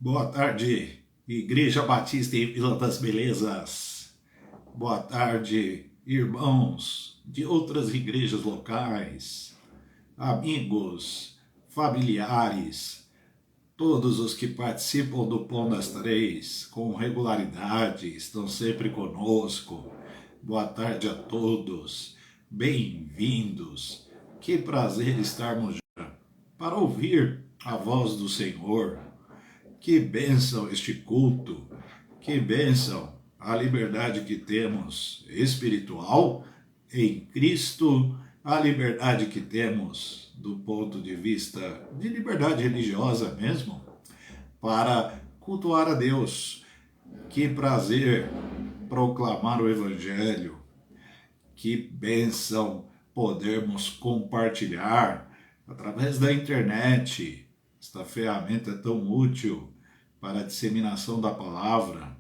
Boa tarde, Igreja Batista em Vila das Belezas. Boa tarde, irmãos de outras igrejas locais, amigos, familiares, todos os que participam do Pão das Três com regularidade, estão sempre conosco. Boa tarde a todos, bem-vindos. Que prazer estarmos juntos para ouvir a voz do Senhor. Que bênção este culto, que bênção a liberdade que temos espiritual em Cristo, a liberdade que temos do ponto de vista de liberdade religiosa mesmo, para cultuar a Deus. Que prazer proclamar o Evangelho, que bênção podermos compartilhar através da internet. Esta ferramenta é tão útil para a disseminação da palavra.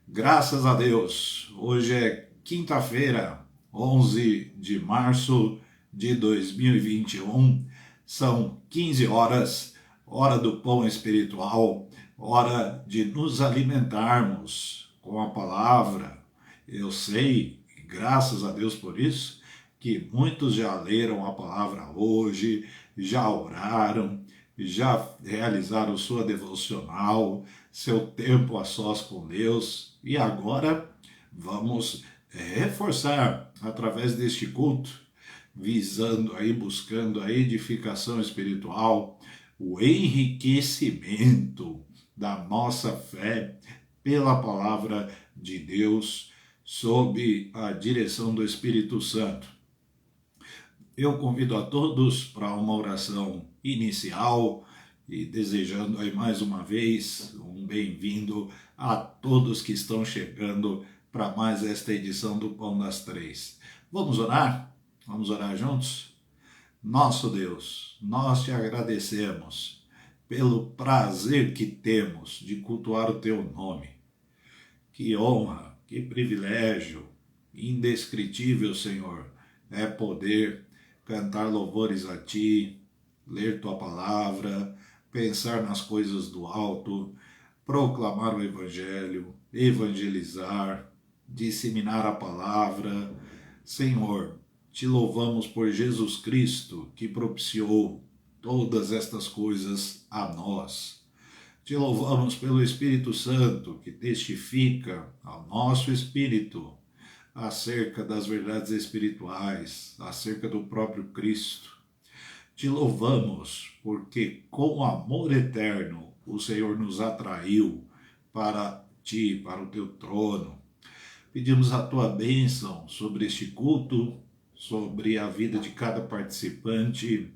Graças a Deus, hoje é quinta-feira, 11 de março de 2021, são 15 horas, hora do pão espiritual, hora de nos alimentarmos com a palavra. Eu sei, graças a Deus por isso, que muitos já leram a palavra hoje, já oraram, já realizaram sua devocional, seu tempo a sós com Deus, e agora vamos reforçar através deste culto, visando aí, buscando a edificação espiritual, o enriquecimento da nossa fé pela palavra de Deus, sob a direção do Espírito Santo. Eu convido a todos para uma oração inicial e desejando aí mais uma vez um bem-vindo a todos que estão chegando para mais esta edição do Pão das Três. Vamos orar? Vamos orar juntos? Nosso Deus, nós te agradecemos pelo prazer que temos de cultuar o teu nome. Que honra, que privilégio indescritível, Senhor, é poder cantar louvores a Ti, ler Tua palavra, pensar nas coisas do alto, proclamar o Evangelho, evangelizar, disseminar a palavra. Senhor, Te louvamos por Jesus Cristo, que propiciou todas estas coisas a nós. Te louvamos pelo Espírito Santo, que testifica ao nosso espírito acerca das verdades espirituais, acerca do próprio Cristo. Te louvamos porque com amor eterno o Senhor nos atraiu para Ti, para o Teu trono. Pedimos a Tua bênção sobre este culto, sobre a vida de cada participante,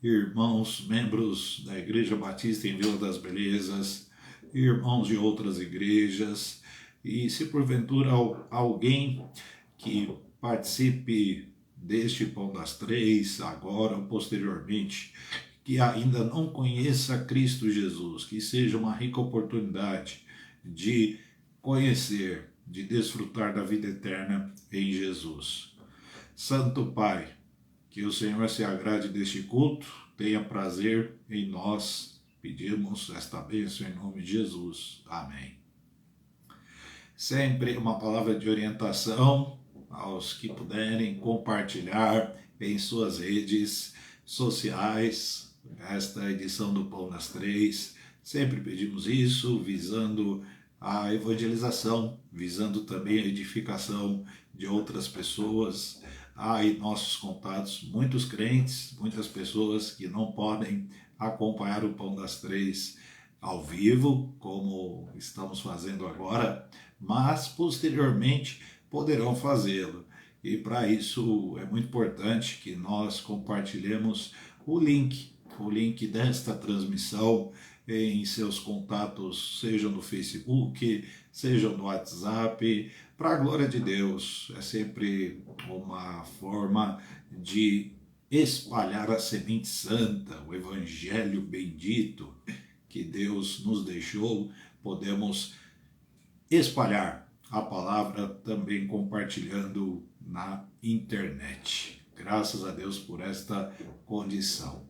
irmãos, membros da Igreja Batista em Vila das Belezas, irmãos de outras igrejas, e se porventura alguém que participe deste Pão das Três, agora ou posteriormente, que ainda não conheça Cristo Jesus, que seja uma rica oportunidade de conhecer, de desfrutar da vida eterna em Jesus. Santo Pai, que o Senhor se agrade deste culto, tenha prazer em nós. Pedimos esta bênção em nome de Jesus. Amém. Sempre uma palavra de orientação aos que puderem compartilhar em suas redes sociais esta edição do Pão das Três. Sempre pedimos isso, visando a evangelização, visando também a edificação de outras pessoas. Há em nossos contatos muitos crentes, muitas pessoas que não podem acompanhar o Pão das Três ao vivo, como estamos fazendo agora, mas posteriormente poderão fazê-lo. E para isso é muito importante que nós compartilhemos o link desta transmissão em seus contatos, seja no Facebook, seja no WhatsApp, para a glória de Deus. É sempre uma forma de espalhar a semente santa, o Evangelho bendito que Deus nos deixou. Podemos espalhar a palavra também compartilhando na internet. Graças a Deus por esta condição.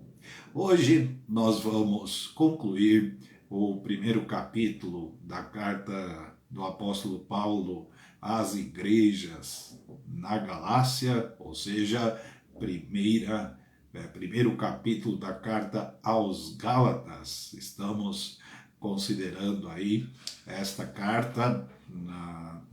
Hoje nós vamos concluir o primeiro capítulo da carta do apóstolo Paulo às igrejas na Galácia, ou seja, primeiro capítulo da carta aos Gálatas. Estamos considerando aí esta carta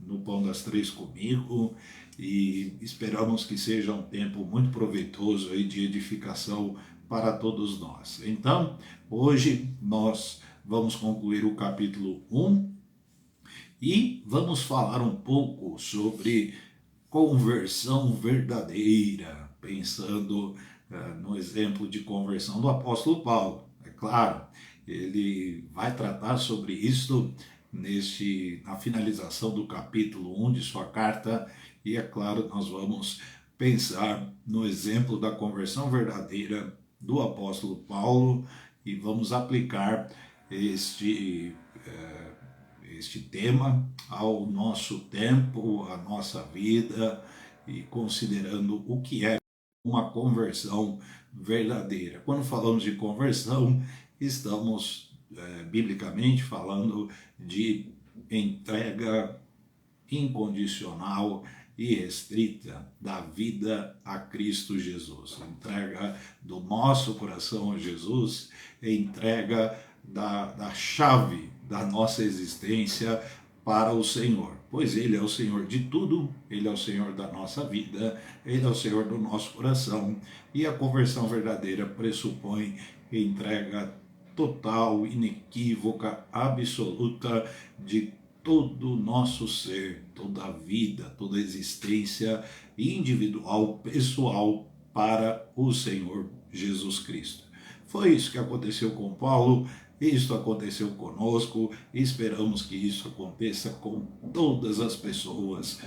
no Pão das Três comigo e esperamos que seja um tempo muito proveitoso aí de edificação para todos nós. Então, hoje nós vamos concluir o capítulo 1 e vamos falar um pouco sobre conversão verdadeira, pensando no exemplo de conversão do apóstolo Paulo. É claro, ele vai tratar sobre isso na finalização do capítulo 1 de sua carta, e é claro, nós vamos pensar no exemplo da conversão verdadeira do apóstolo Paulo e vamos aplicar este tema ao nosso tempo, à nossa vida, e considerando o que é uma conversão verdadeira. Quando falamos de conversão, estamos biblicamente falando de entrega incondicional e restrita da vida a Cristo Jesus. Entrega do nosso coração a Jesus, entrega da chave da nossa existência para o Senhor, pois Ele é o Senhor de tudo, Ele é o Senhor da nossa vida, Ele é o Senhor do nosso coração, e a conversão verdadeira pressupõe entrega total, inequívoca, absoluta de todo o nosso ser, toda a vida, toda a existência individual, pessoal, para o Senhor Jesus Cristo. Foi isso que aconteceu com Paulo, isso aconteceu conosco, e esperamos que isso aconteça com todas as pessoas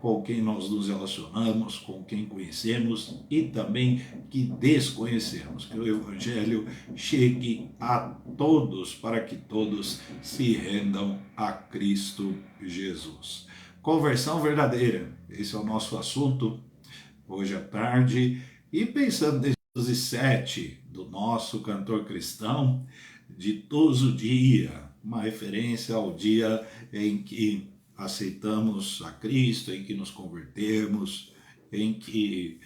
com quem nós nos relacionamos, com quem conhecemos e também que desconhecemos. Que o Evangelho chegue a todos, para que todos se rendam a Cristo Jesus. Conversão verdadeira, esse é o nosso assunto hoje à tarde, e pensando nesse 12:7 do nosso cantor cristão, ditoso dia, uma referência ao dia em que aceitamos a Cristo, em que nos convertemos, em que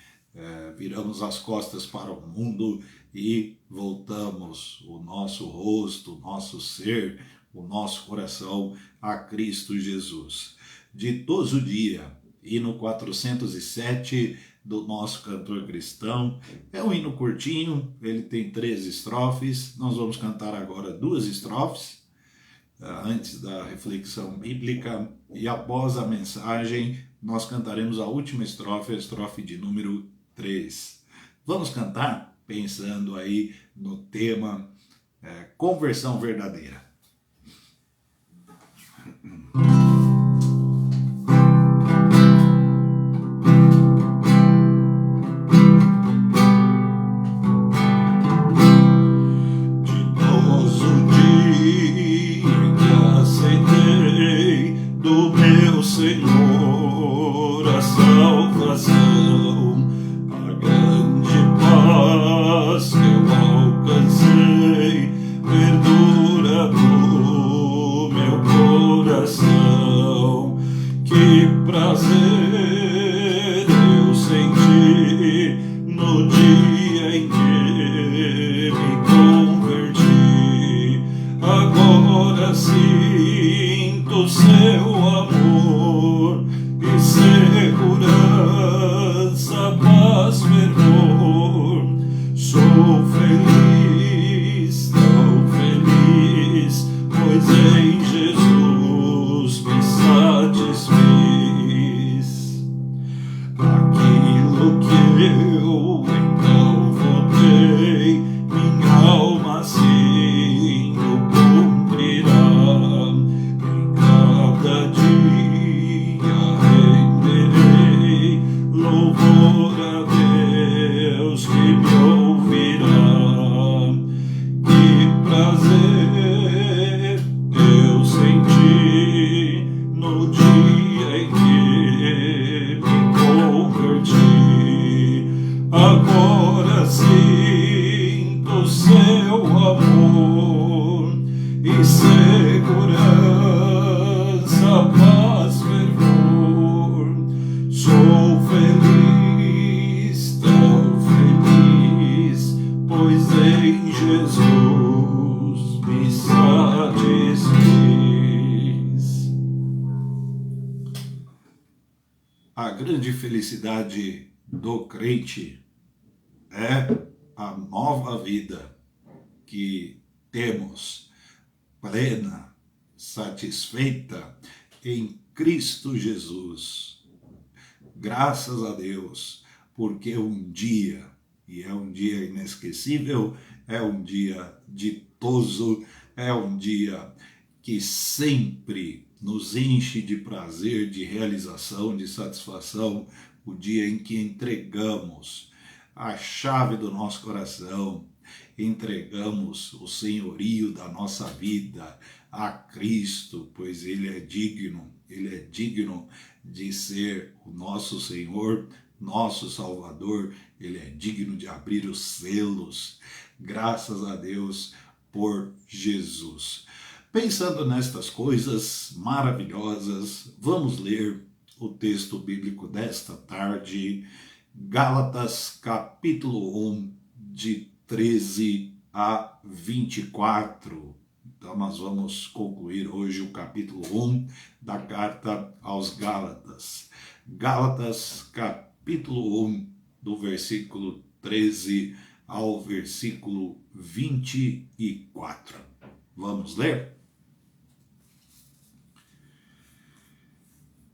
viramos as costas para o mundo e voltamos o nosso rosto, o nosso ser, o nosso coração a Cristo Jesus. Ditoso dia, hino 407 do nosso cantor cristão. É um hino curtinho, ele tem 3 estrofes. Nós vamos cantar agora 2 estrofes, antes da reflexão bíblica, e após a mensagem nós cantaremos a última estrofe, a estrofe de número 3. Vamos cantar pensando aí no tema conversão verdadeira. Senhor, a salvação, a grande paz que eu alcancei, perdura no meu coração. Que prazer eu senti no dia em que me converti. Agora sinto seu amor e segurança, paz, fervor. Sou feliz, tão feliz, pois em Jesus me satisfiz. Aquilo que eu então votei, minha alma assim o cumprirá. Em cada dia renderei louvor a Deus que me ouvirá. Que prazer eu senti no dia em que me converti. Agora sinto seu amor pois em Jesus me satisfiz. A grande felicidade do crente é a nova vida que temos, plena, satisfeita em Cristo Jesus. Graças a Deus, porque um dia, e é um dia inesquecível, é um dia ditoso, é um dia que sempre nos enche de prazer, de realização, de satisfação, o dia em que entregamos a chave do nosso coração, entregamos o senhorio da nossa vida a Cristo, pois Ele é digno de ser o nosso Senhor, nosso Salvador, Ele é digno de abrir os selos, graças a Deus por Jesus. Pensando nestas coisas maravilhosas, vamos ler o texto bíblico desta tarde, Gálatas capítulo 1, de 13 a 24. Então nós vamos concluir hoje o capítulo 1 da carta aos Gálatas. Gálatas capítulo 1, do versículo 13 ao versículo 24. Vamos ler?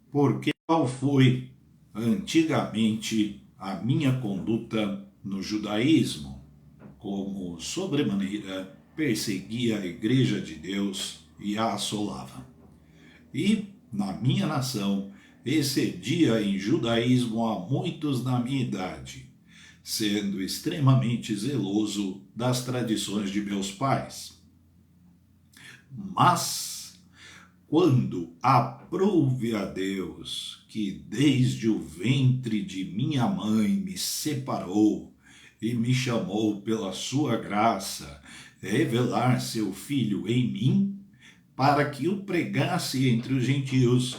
Porque qual foi antigamente a minha conduta no judaísmo, como sobremaneira perseguia a igreja de Deus e a assolava. E na minha nação excedia em judaísmo a muitos da minha idade, sendo extremamente zeloso das tradições de meus pais. Mas quando aprouve a Deus, que desde o ventre de minha mãe me separou e me chamou pela sua graça, revelar seu Filho em mim, para que o pregasse entre os gentios,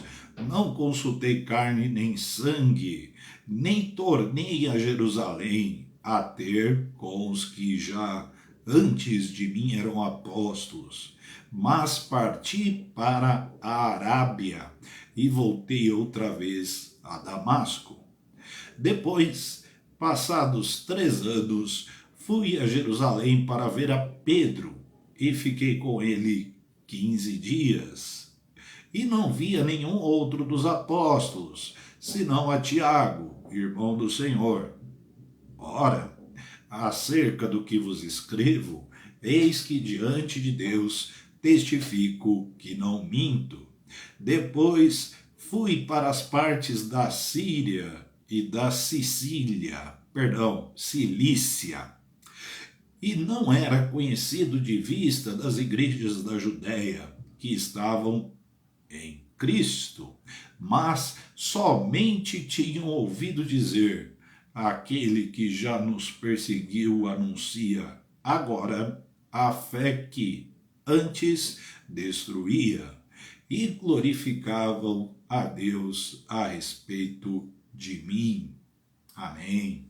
não consultei carne nem sangue, nem tornei a Jerusalém a ter com os que já antes de mim eram apóstolos, mas parti para a Arábia e voltei outra vez a Damasco. Depois, passados 3 anos, fui a Jerusalém para ver a Pedro e fiquei com ele 15 dias. E não via nenhum outro dos apóstolos, senão a Tiago, irmão do Senhor. Ora, acerca do que vos escrevo, eis que diante de Deus testifico que não minto. Depois fui para as partes da Síria e da Cilícia, e não era conhecido de vista das igrejas da Judéia que estavam em Cristo, mas somente tinham ouvido dizer: aquele que já nos perseguiu anuncia agora a fé que antes destruía, e glorificavam a Deus a respeito de mim. Amém.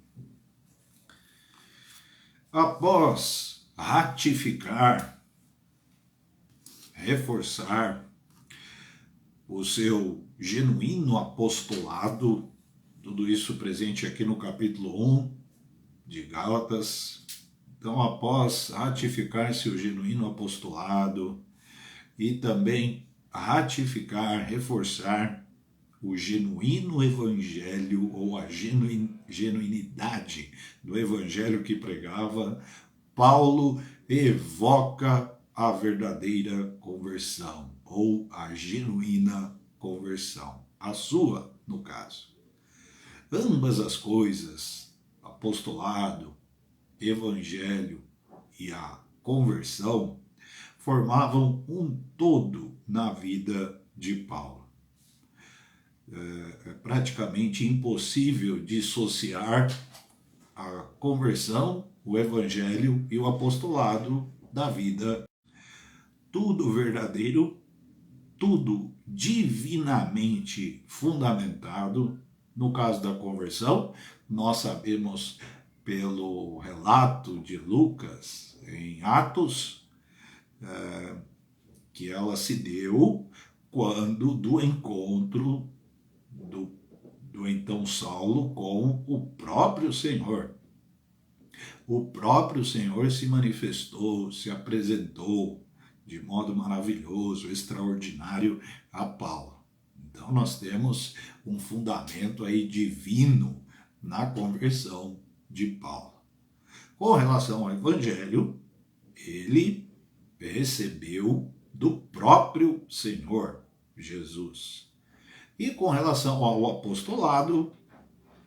Após ratificar, reforçar o seu genuíno apostolado, tudo isso presente aqui no capítulo 1 de Gálatas. Então, após ratificar seu genuíno apostolado e também ratificar, reforçar o genuíno evangelho ou a genuinidade do evangelho que pregava, Paulo evoca a verdadeira conversão ou a genuína conversão, a sua, no caso. Ambas as coisas, apostolado, evangelho e a conversão, formavam um todo na vida de Paulo. É praticamente impossível dissociar a conversão, o evangelho e o apostolado da vida. Tudo verdadeiro, tudo divinamente fundamentado. No caso da conversão, nós sabemos pelo relato de Lucas em Atos, que ela se deu quando do encontro do então Saulo com o próprio Senhor. O próprio Senhor se manifestou, se apresentou de modo maravilhoso, extraordinário a Paulo. Então nós temos um fundamento aí divino na conversão de Paulo. Com relação ao Evangelho, ele recebeu do próprio Senhor Jesus. E com relação ao apostolado,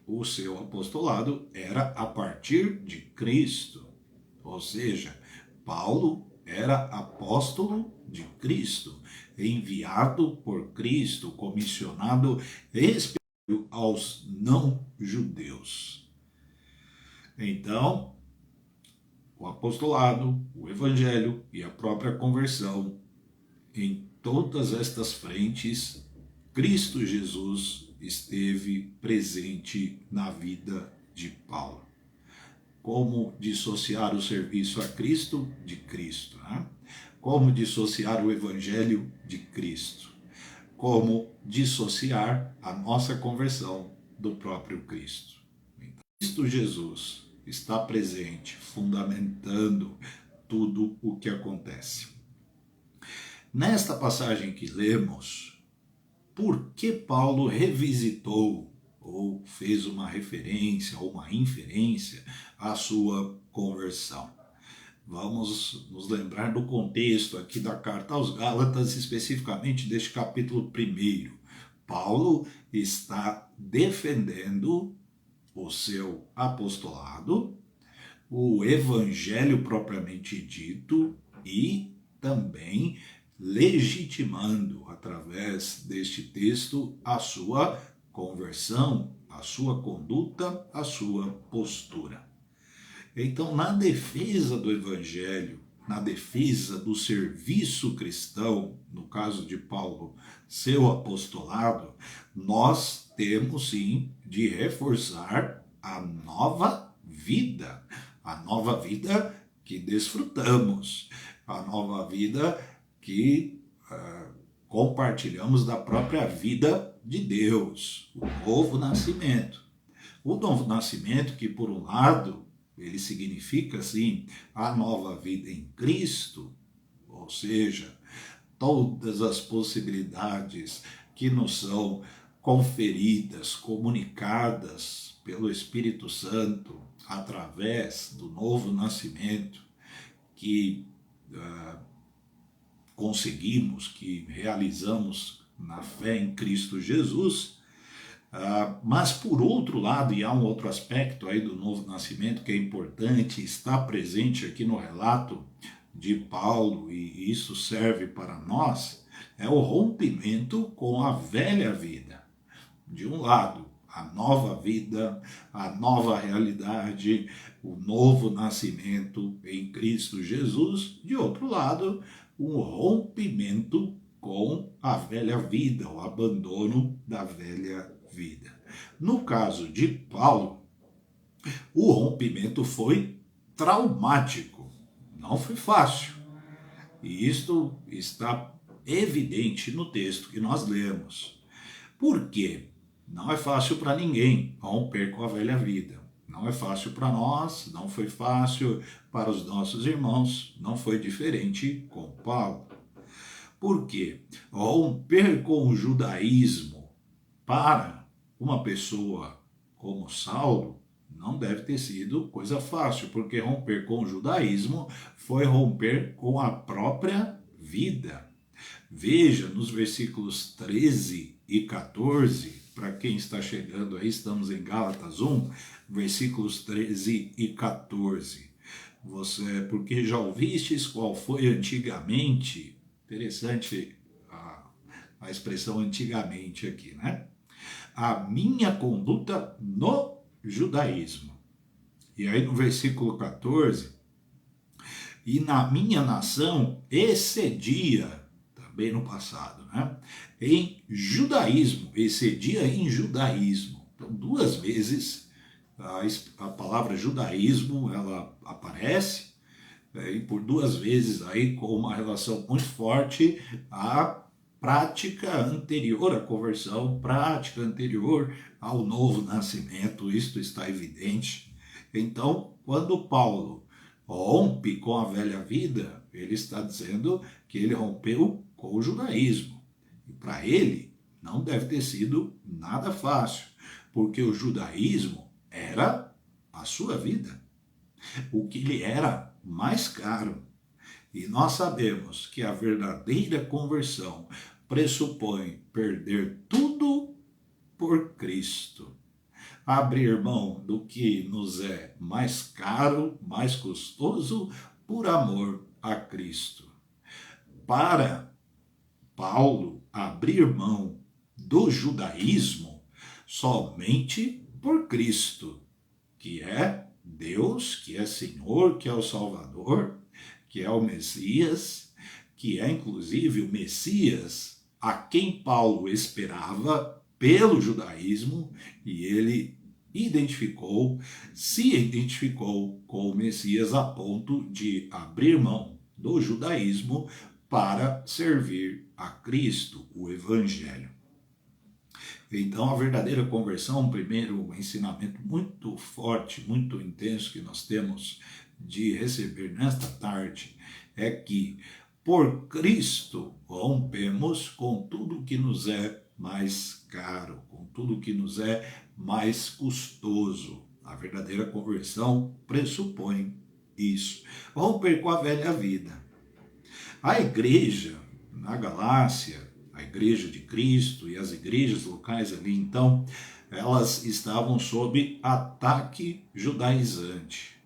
o seu apostolado era a partir de Cristo. Ou seja, Paulo era apóstolo de Cristo, enviado por Cristo, comissionado especialmente aos não-judeus. Então, o apostolado, o evangelho e a própria conversão, em todas estas frentes, Cristo Jesus esteve presente na vida de Paulo. Como dissociar o serviço a Cristo de Cristo, né? Como dissociar o evangelho de Cristo? Como dissociar a nossa conversão do próprio Cristo? Então, Cristo Jesus está presente, fundamentando tudo o que acontece. Nesta passagem que lemos, por que Paulo revisitou ou fez uma referência ou uma inferência à sua conversão? Vamos nos lembrar do contexto aqui da carta aos Gálatas, especificamente deste capítulo 1. Paulo está defendendo o seu apostolado, o evangelho propriamente dito e também legitimando, através deste texto, a sua conversão, a sua conduta, a sua postura. Então, na defesa do evangelho, na defesa do serviço cristão, no caso de Paulo, seu apostolado, nós temos sim de reforçar a nova vida que desfrutamos, a nova vida que compartilhamos da própria vida de Deus, o novo nascimento. O novo nascimento que, por um lado, ele significa, sim, a nova vida em Cristo, ou seja, todas as possibilidades que nos são conferidas, comunicadas pelo Espírito Santo através do novo nascimento que conseguimos, que realizamos na fé em Cristo Jesus. Mas por outro lado, e há um outro aspecto aí do novo nascimento que é importante, está presente aqui no relato de Paulo, e isso serve para nós, é o rompimento com a velha vida. De um lado, a nova vida, a nova realidade, o novo nascimento em Cristo Jesus. De outro lado, um rompimento com a velha vida, o abandono da velha vida. No caso de Paulo, o rompimento foi traumático, não foi fácil. E isto está evidente no texto que nós lemos. Por quê? Não é fácil para ninguém romper com a velha vida. Não é fácil para nós, não foi fácil para os nossos irmãos, não foi diferente com Paulo. Por quê? Romper com o judaísmo para uma pessoa como Saulo não deve ter sido coisa fácil, porque romper com o judaísmo foi romper com a própria vida. Veja nos versículos 13 e 14, para quem está chegando aí, estamos em Gálatas 1, versículos 13 e 14. Porque já ouvistes qual foi antigamente, interessante a expressão antigamente aqui, né? A minha conduta no judaísmo. E aí no versículo 14, e na minha nação excedia, também no passado, né? Em judaísmo, excedia em judaísmo. Então, duas vezes a palavra judaísmo, ela aparece e por duas vezes aí com uma relação muito forte à prática anterior à conversão, prática anterior ao novo nascimento, isto está evidente. Então, quando Paulo rompe com a velha vida, ele está dizendo que ele rompeu com o judaísmo. E para ele não deve ter sido nada fácil, porque o judaísmo era a sua vida, o que lhe era mais caro. E nós sabemos que a verdadeira conversão pressupõe perder tudo por Cristo. Abrir mão do que nos é mais caro, mais custoso, por amor a Cristo. Para Paulo, abrir mão do judaísmo somente por Cristo, que é Deus, que é Senhor, que é o Salvador, que é o Messias, que é inclusive o Messias a quem Paulo esperava pelo judaísmo, e ele se identificou com o Messias a ponto de abrir mão do judaísmo para servir a Cristo, o Evangelho. Então, a verdadeira conversão, um primeiro ensinamento muito forte, muito intenso que nós temos de receber nesta tarde, é que por Cristo rompemos com tudo que nos é mais caro, com tudo que nos é mais custoso. A verdadeira conversão pressupõe isso. Romper com a velha vida. A igreja na Galácia, a igreja de Cristo e as igrejas locais ali, então, elas estavam sob ataque judaizante.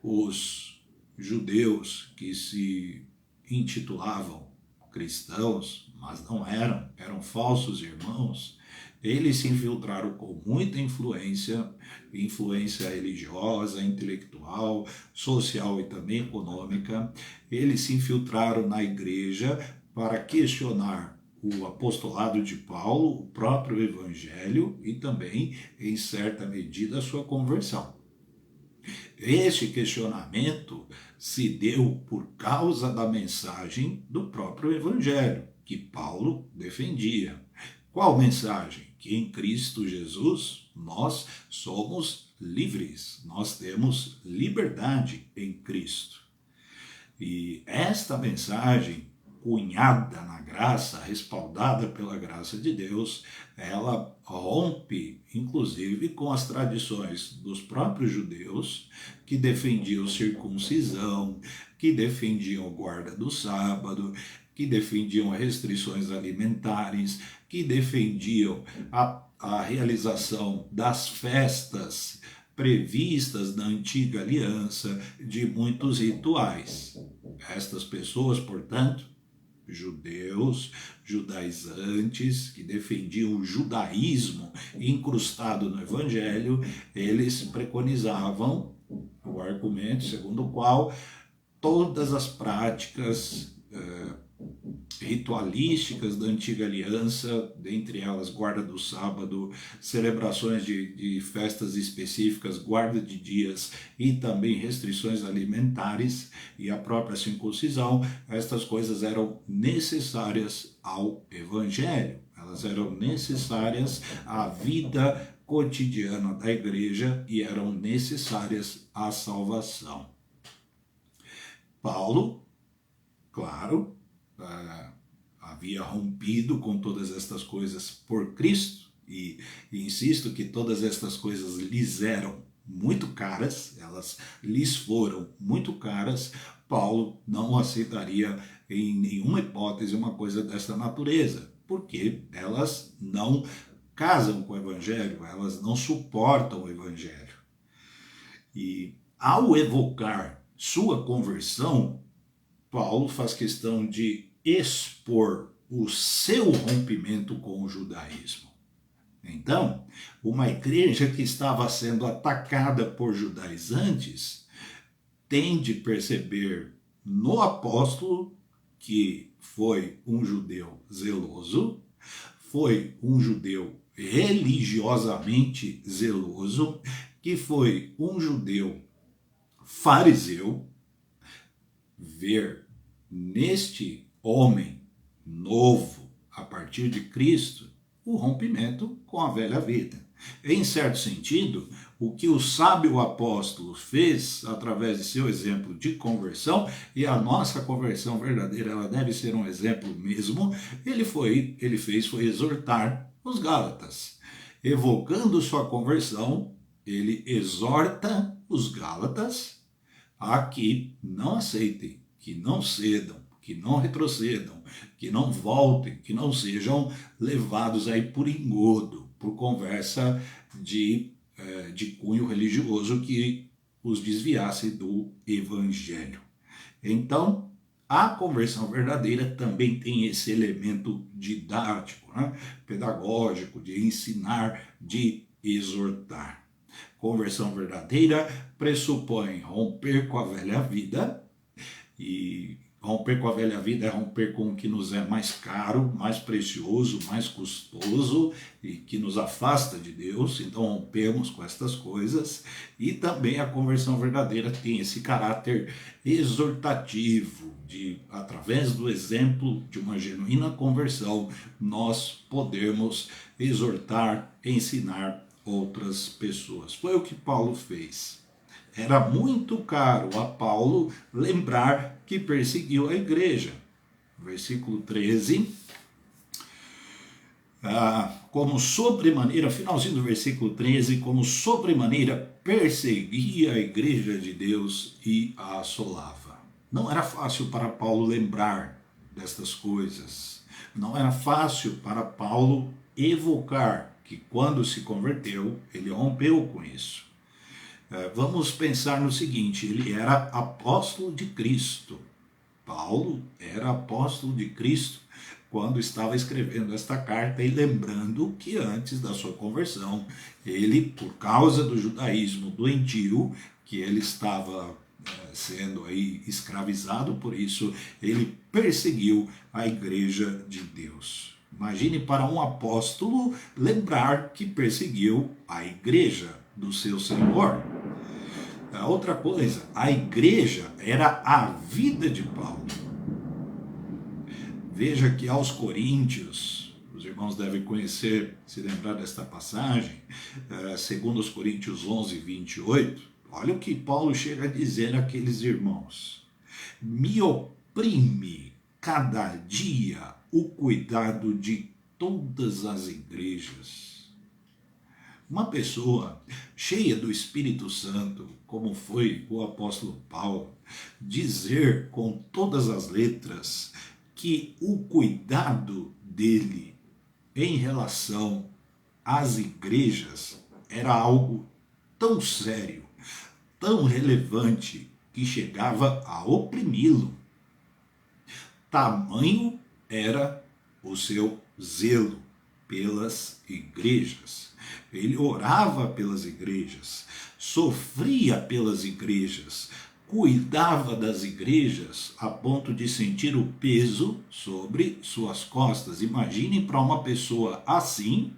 Os judeus que se intitulavam cristãos, mas não eram falsos irmãos, eles se infiltraram com muita influência religiosa, intelectual, social e também econômica. Eles se infiltraram na igreja para questionar o apostolado de Paulo, o próprio evangelho e também, em certa medida, a sua conversão. Este questionamento se deu por causa da mensagem do próprio evangelho, que Paulo defendia. Qual mensagem? Que em Cristo Jesus nós somos livres, nós temos liberdade em Cristo. E esta mensagem, cunhada na graça, respaldada pela graça de Deus, ela rompe, inclusive, com as tradições dos próprios judeus, que defendiam circuncisão, que defendiam a guarda do sábado, que defendiam restrições alimentares, que defendiam a realização das festas previstas na antiga aliança, de muitos rituais. Estas pessoas, portanto, judeus, judaizantes, que defendiam o judaísmo incrustado no evangelho, eles preconizavam o argumento segundo o qual todas as práticas ritualísticas da antiga aliança, dentre elas guarda do sábado, celebrações de festas específicas, guarda de dias e também restrições alimentares e a própria circuncisão, estas coisas eram necessárias ao evangelho, elas eram necessárias à vida cotidiana da igreja e eram necessárias à salvação. Paulo, claro, havia rompido com todas estas coisas por Cristo, e insisto que todas estas coisas lhes eram muito caras, elas lhes foram muito caras. Paulo não aceitaria em nenhuma hipótese uma coisa desta natureza, porque elas não casam com o evangelho, elas não suportam o evangelho. E ao evocar sua conversão, Paulo faz questão de expor o seu rompimento com o judaísmo. Então, uma igreja que estava sendo atacada por judaizantes tem de perceber no apóstolo que foi um judeu zeloso, foi um judeu religiosamente zeloso, que foi um judeu fariseu ver neste homem novo, a partir de Cristo, o rompimento com a velha vida. Em certo sentido, o que o sábio apóstolo fez através de seu exemplo de conversão, e a nossa conversão verdadeira ela deve ser um exemplo mesmo, ele fez foi exortar os Gálatas. Evocando sua conversão, ele exorta os Gálatas a que não aceitem, que não cedam, que não retrocedam, que não voltem, que não sejam levados aí por engodo, por conversa de cunho religioso que os desviasse do evangelho. Então, a conversão verdadeira também tem esse elemento didático, né? Pedagógico, de ensinar, de exortar. Conversão verdadeira pressupõe romper com a velha vida, e romper com a velha vida é romper com o que nos é mais caro, mais precioso, mais custoso e que nos afasta de Deus. Então rompemos com estas coisas. E também a conversão verdadeira tem esse caráter exortativo, de através do exemplo de uma genuína conversão, nós podemos exortar, ensinar outras pessoas. Foi o que Paulo fez. Era muito caro a Paulo lembrar que perseguiu a igreja. Versículo 13. Como sobremaneira, finalzinho do versículo 13, como sobremaneira perseguia a igreja de Deus e a assolava. Não era fácil para Paulo lembrar destas coisas. Não era fácil para Paulo evocar que quando se converteu, ele rompeu com isso. Vamos pensar no seguinte, ele era apóstolo de Cristo. Paulo era apóstolo de Cristo quando estava escrevendo esta carta e lembrando que antes da sua conversão, ele, por causa do judaísmo doentio, que ele estava sendo aí escravizado, por isso ele perseguiu a igreja de Deus. Imagine para um apóstolo lembrar que perseguiu a igreja do seu Senhor. Outra coisa, a igreja era a vida de Paulo. Veja que aos Coríntios, os irmãos devem conhecer, se lembrar desta passagem, segundo os Coríntios 11, 28, olha o que Paulo chega a dizer àqueles irmãos. Me oprime cada dia o cuidado de todas as igrejas. Uma pessoa cheia do Espírito Santo, como foi o apóstolo Paulo, dizer com todas as letras que o cuidado dele em relação às igrejas era algo tão sério, tão relevante, que chegava a oprimi-lo. Tamanho era o seu zelo pelas igrejas. Ele orava pelas igrejas, sofria pelas igrejas, cuidava das igrejas a ponto de sentir o peso sobre suas costas. Imagine para uma pessoa assim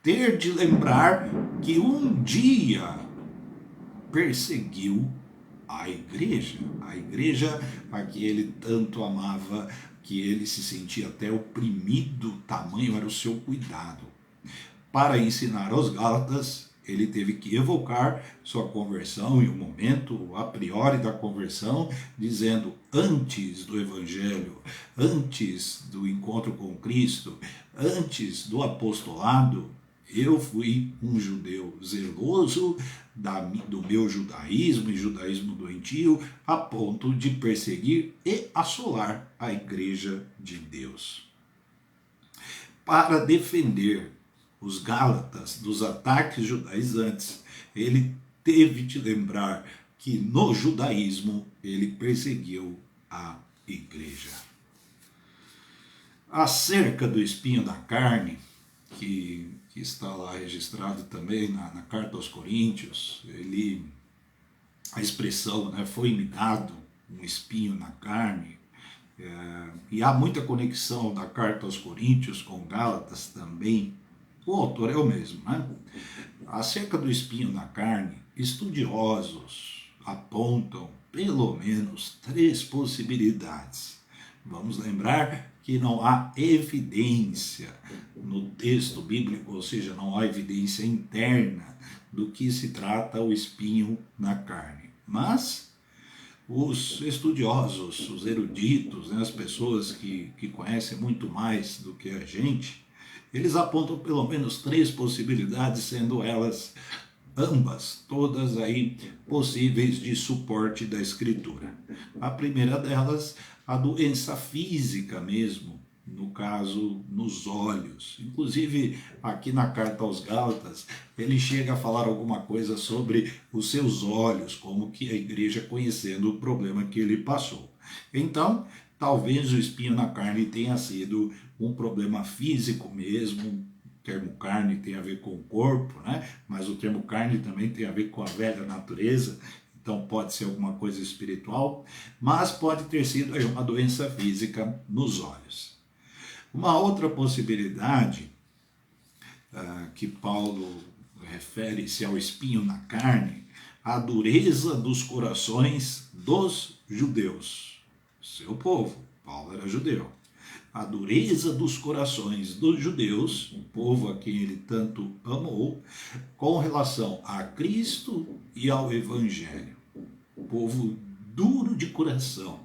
ter de lembrar que um dia perseguiu a igreja a que ele tanto amava, que ele se sentia até oprimido, tamanho era o seu cuidado. Para ensinar aos Gálatas, ele teve que evocar sua conversão e o momento a priori da conversão, dizendo, antes do evangelho, antes do encontro com Cristo, antes do apostolado, eu fui um judeu zeloso do meu judaísmo e judaísmo doentio, a ponto de perseguir e assolar a igreja de Deus. Para defender os Gálatas dos ataques judaizantes, ele teve de lembrar que no judaísmo ele perseguiu a igreja. Acerca do espinho da carne, que está lá registrado também na carta aos Coríntios, a expressão, né, foi me dado um espinho na carne, e há muita conexão da carta aos Coríntios com Gálatas também. O autor é o mesmo, né? Acerca do espinho na carne, estudiosos apontam pelo menos 3 possibilidades. Vamos lembrar que não há evidência no texto bíblico, ou seja, não há evidência interna do que se trata o espinho na carne. Mas os estudiosos, os eruditos, né, as pessoas que conhecem muito mais do que a gente, eles apontam pelo menos 3 possibilidades, sendo elas ambas, todas aí possíveis de suporte da escritura. A primeira delas, a doença física mesmo, no caso, nos olhos. Inclusive, aqui na carta aos Gálatas, ele chega a falar alguma coisa sobre os seus olhos, como que a igreja conhecendo o problema que ele passou. Então, talvez o espinho na carne tenha sido um problema físico mesmo. O termo carne tem a ver com o corpo, né? Mas o termo carne também tem a ver com a velha natureza, então pode ser alguma coisa espiritual, mas pode ter sido aí uma doença física nos olhos. Uma outra possibilidade que Paulo refere-se ao espinho na carne, a dureza dos corações dos judeus, seu povo. Paulo era judeu. A dureza dos corações dos judeus, o povo a quem ele tanto amou, com relação a Cristo e ao Evangelho. O povo duro de coração.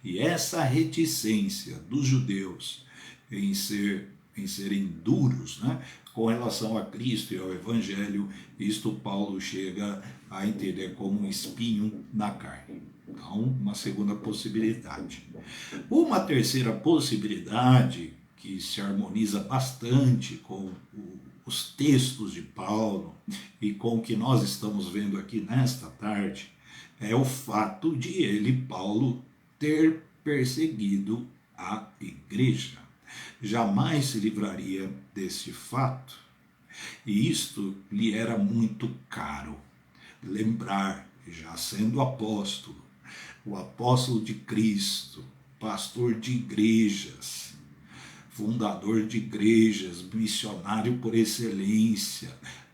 E essa reticência dos judeus em serem duros, né, com relação a Cristo e ao Evangelho, isto Paulo chega a entender como um espinho na carne. Então, uma segunda possibilidade. Uma terceira possibilidade, que se harmoniza bastante com os textos de Paulo e com o que nós estamos vendo aqui nesta tarde, é o fato de ele, Paulo, ter perseguido a igreja. Jamais se livraria desse fato. E isto lhe era muito caro. Lembrar, já sendo apóstolo, o apóstolo de Cristo, pastor de igrejas, fundador de igrejas, missionário por excelência,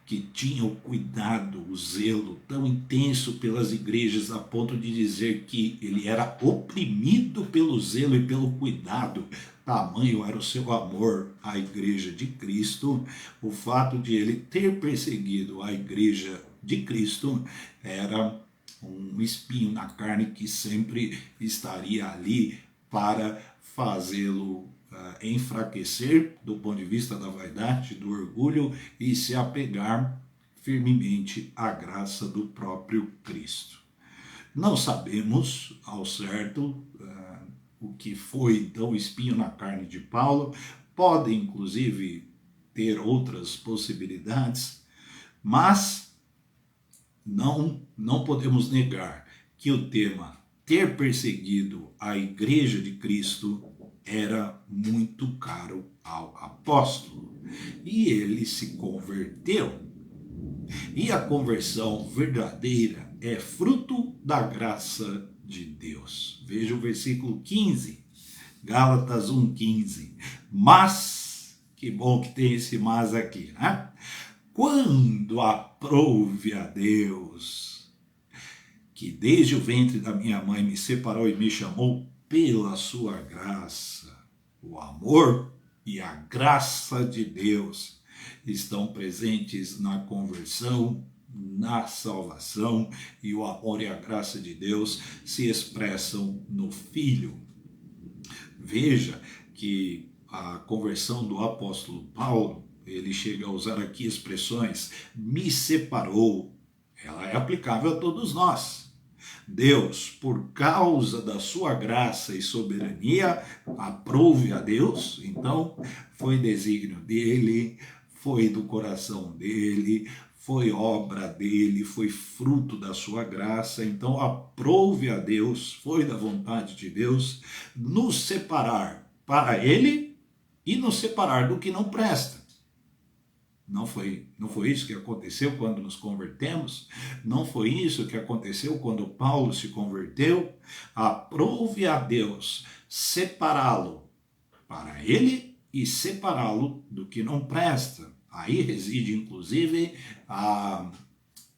que tinha o cuidado, o zelo tão intenso pelas igrejas, a ponto de dizer que ele era oprimido pelo zelo e pelo cuidado, tamanho era o seu amor à igreja de Cristo. O fato de ele ter perseguido a igreja de Cristo era um espinho na carne que sempre estaria ali para fazê-lo enfraquecer do ponto de vista da vaidade, do orgulho e se apegar firmemente à graça do próprio Cristo. Não sabemos ao certo o que foi então o espinho na carne de Paulo. Pode inclusive ter outras possibilidades, mas não podemos negar que o tema ter perseguido a igreja de Cristo era muito caro ao apóstolo. E ele se converteu. E a conversão verdadeira é fruto da graça de Deus. Veja o versículo 15, Gálatas 1,15. Mas, que bom que tem esse mas aqui, né? Quando aprouve a Deus, que desde o ventre da minha mãe me separou e me chamou pela sua graça, o amor e a graça de Deus estão presentes na conversão, na salvação, e o amor e a graça de Deus se expressam no Filho. Veja que a conversão do apóstolo Paulo, ele chega a usar aqui expressões, me separou, ela é aplicável a todos nós. Deus, por causa da sua graça e soberania, aprove a Deus, então foi desígnio dele, foi do coração dele, foi obra dele, foi fruto da sua graça, então aprove a Deus, foi da vontade de Deus, nos separar para ele e nos separar do que não presta. Não foi isso que aconteceu quando nos convertemos? Não foi isso que aconteceu quando Paulo se converteu? Aprove a Deus separá-lo para ele e separá-lo do que não presta. Aí reside, inclusive, a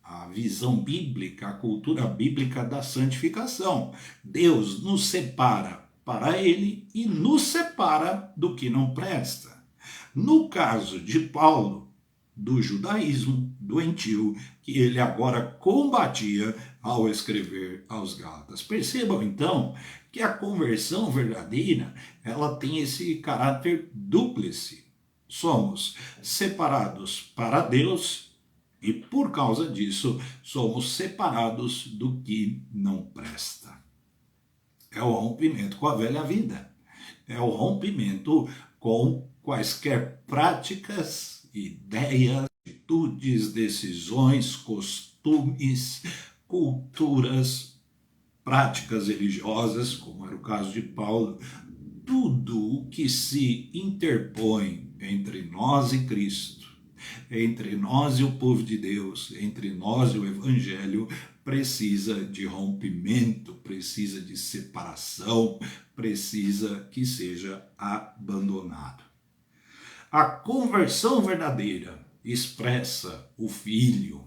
a visão bíblica, a cultura bíblica da santificação. Deus nos separa para Ele e nos separa do que não presta. No caso de Paulo, do judaísmo doentio, que ele agora combatia ao escrever aos Gálatas. Percebam então que a conversão verdadeira, ela tem esse caráter dúplice. Somos separados para Deus e por causa disso somos separados do que não presta. É o rompimento com a velha vida. É o rompimento com quaisquer práticas, ideias, atitudes, decisões, costumes, culturas, práticas religiosas, como era o caso de Paulo, tudo o que se interpõe entre nós e Cristo, entre nós e o povo de Deus, entre nós e o Evangelho, precisa de rompimento, precisa de separação, precisa que seja abandonado. A conversão verdadeira expressa o Filho.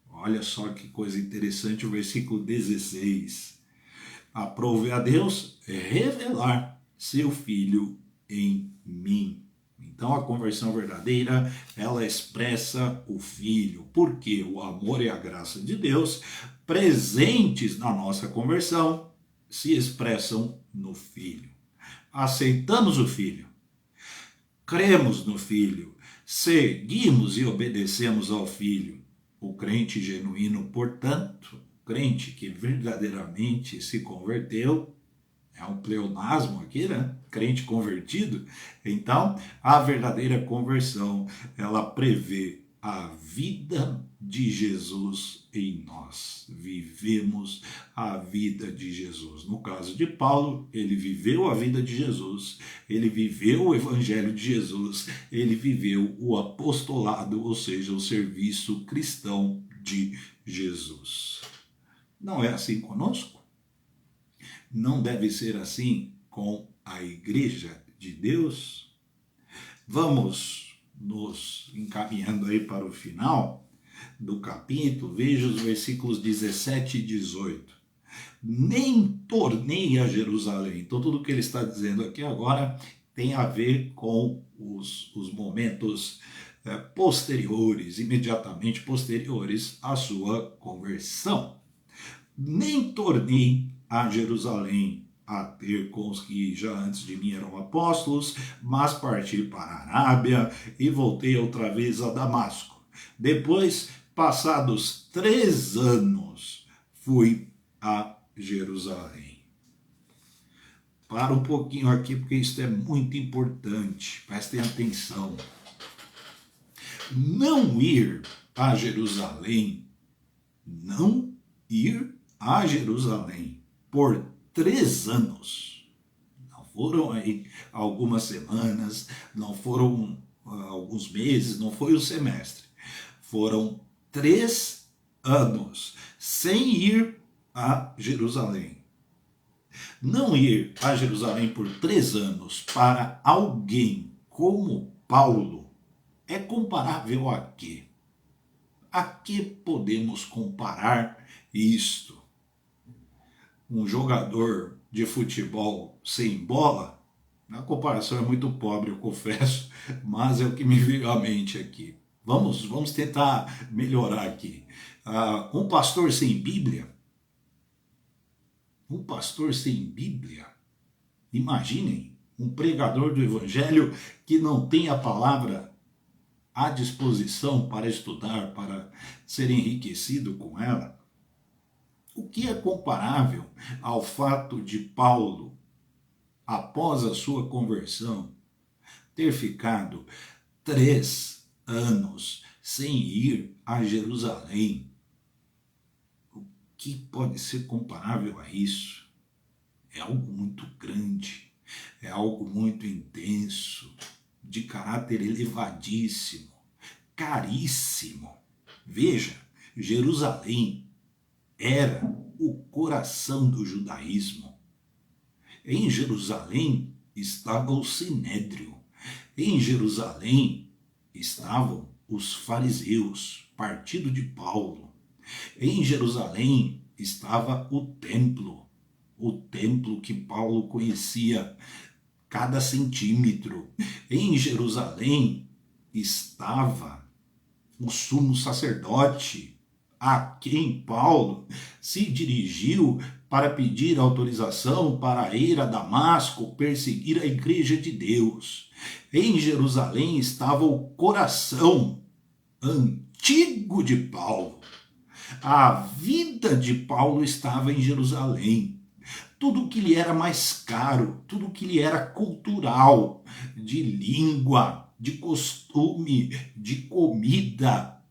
Olha só que coisa interessante o versículo 16. Aprove a Deus revelar seu Filho em mim. Então a conversão verdadeira, ela expressa o Filho, porque o amor e a graça de Deus, presentes na nossa conversão, se expressam no Filho. Aceitamos o Filho, cremos no Filho, seguimos e obedecemos ao Filho. O crente genuíno, portanto, o crente que verdadeiramente se converteu, é um pleonasmo aqui, né? Crente convertido. Então, a verdadeira conversão, ela prevê a vida de Jesus em nós. Vivemos a vida de Jesus. No caso de Paulo, ele viveu a vida de Jesus, ele viveu o evangelho de Jesus, ele viveu o apostolado, ou seja, o serviço cristão de Jesus. Não é assim conosco? Não deve ser assim com a Igreja de Deus? Vamos nos encaminhando aí para o final do capítulo. Veja os versículos 17 e 18. Nem tornei a Jerusalém. Então tudo que ele está dizendo aqui agora tem a ver com os momentos posteriores, imediatamente posteriores à sua conversão. Nem tornei a Jerusalém a ter com os que já antes de mim eram apóstolos, mas parti para a Arábia e voltei outra vez a Damasco. Depois, passados 3 anos, fui a Jerusalém. Para um pouquinho aqui, porque isso é muito importante, prestem atenção. Não ir a Jerusalém, não ir a Jerusalém por 3 anos. Não foram aí algumas semanas, não foram alguns meses, não foi um semestre. Foram 3 anos sem ir a Jerusalém. Não ir a Jerusalém por 3 anos para alguém como Paulo é comparável a quê? A que podemos comparar isto? Um jogador de futebol sem bola? A comparação é muito pobre, eu confesso, mas é o que me veio à mente aqui. Vamos tentar melhorar aqui. Um pastor sem Bíblia? Um pastor sem Bíblia? Imaginem, um pregador do Evangelho que não tem a palavra à disposição para estudar, para ser enriquecido com ela. O que é comparável ao fato de Paulo, após a sua conversão, ter ficado 3 anos sem ir a Jerusalém? O que pode ser comparável a isso? É algo muito grande, é algo muito intenso, de caráter elevadíssimo, caríssimo. Veja, Jerusalém era o coração do judaísmo. Em Jerusalém estava o Sinédrio. Em Jerusalém estavam os fariseus, partido de Paulo. Em Jerusalém estava o templo que Paulo conhecia cada centímetro. Em Jerusalém estava o sumo sacerdote, a quem Paulo se dirigiu para pedir autorização para ir a Damasco perseguir a igreja de Deus. Em Jerusalém estava o coração antigo de Paulo. A vida de Paulo estava em Jerusalém. Tudo que lhe era mais caro, tudo que lhe era cultural, de língua, de costume, de comida,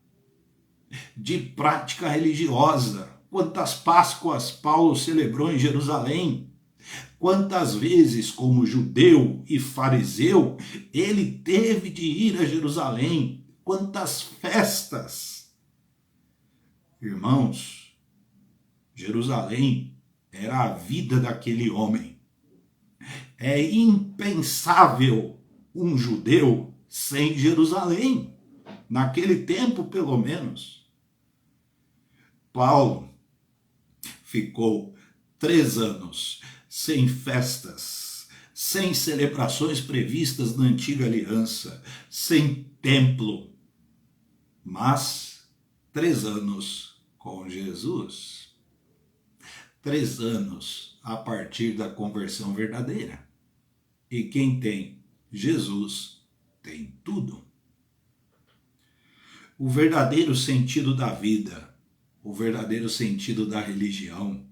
de prática religiosa. Quantas Páscoas Paulo celebrou em Jerusalém? Quantas vezes, como judeu e fariseu, ele teve de ir a Jerusalém? Quantas festas? Irmãos, Jerusalém era a vida daquele homem. É impensável um judeu sem Jerusalém, naquele tempo pelo menos. Paulo ficou 3 anos sem festas, sem celebrações previstas na antiga aliança, sem templo, mas 3 anos com Jesus. 3 anos a partir da conversão verdadeira. E quem tem Jesus tem tudo. O verdadeiro sentido da vida, o verdadeiro sentido da religião,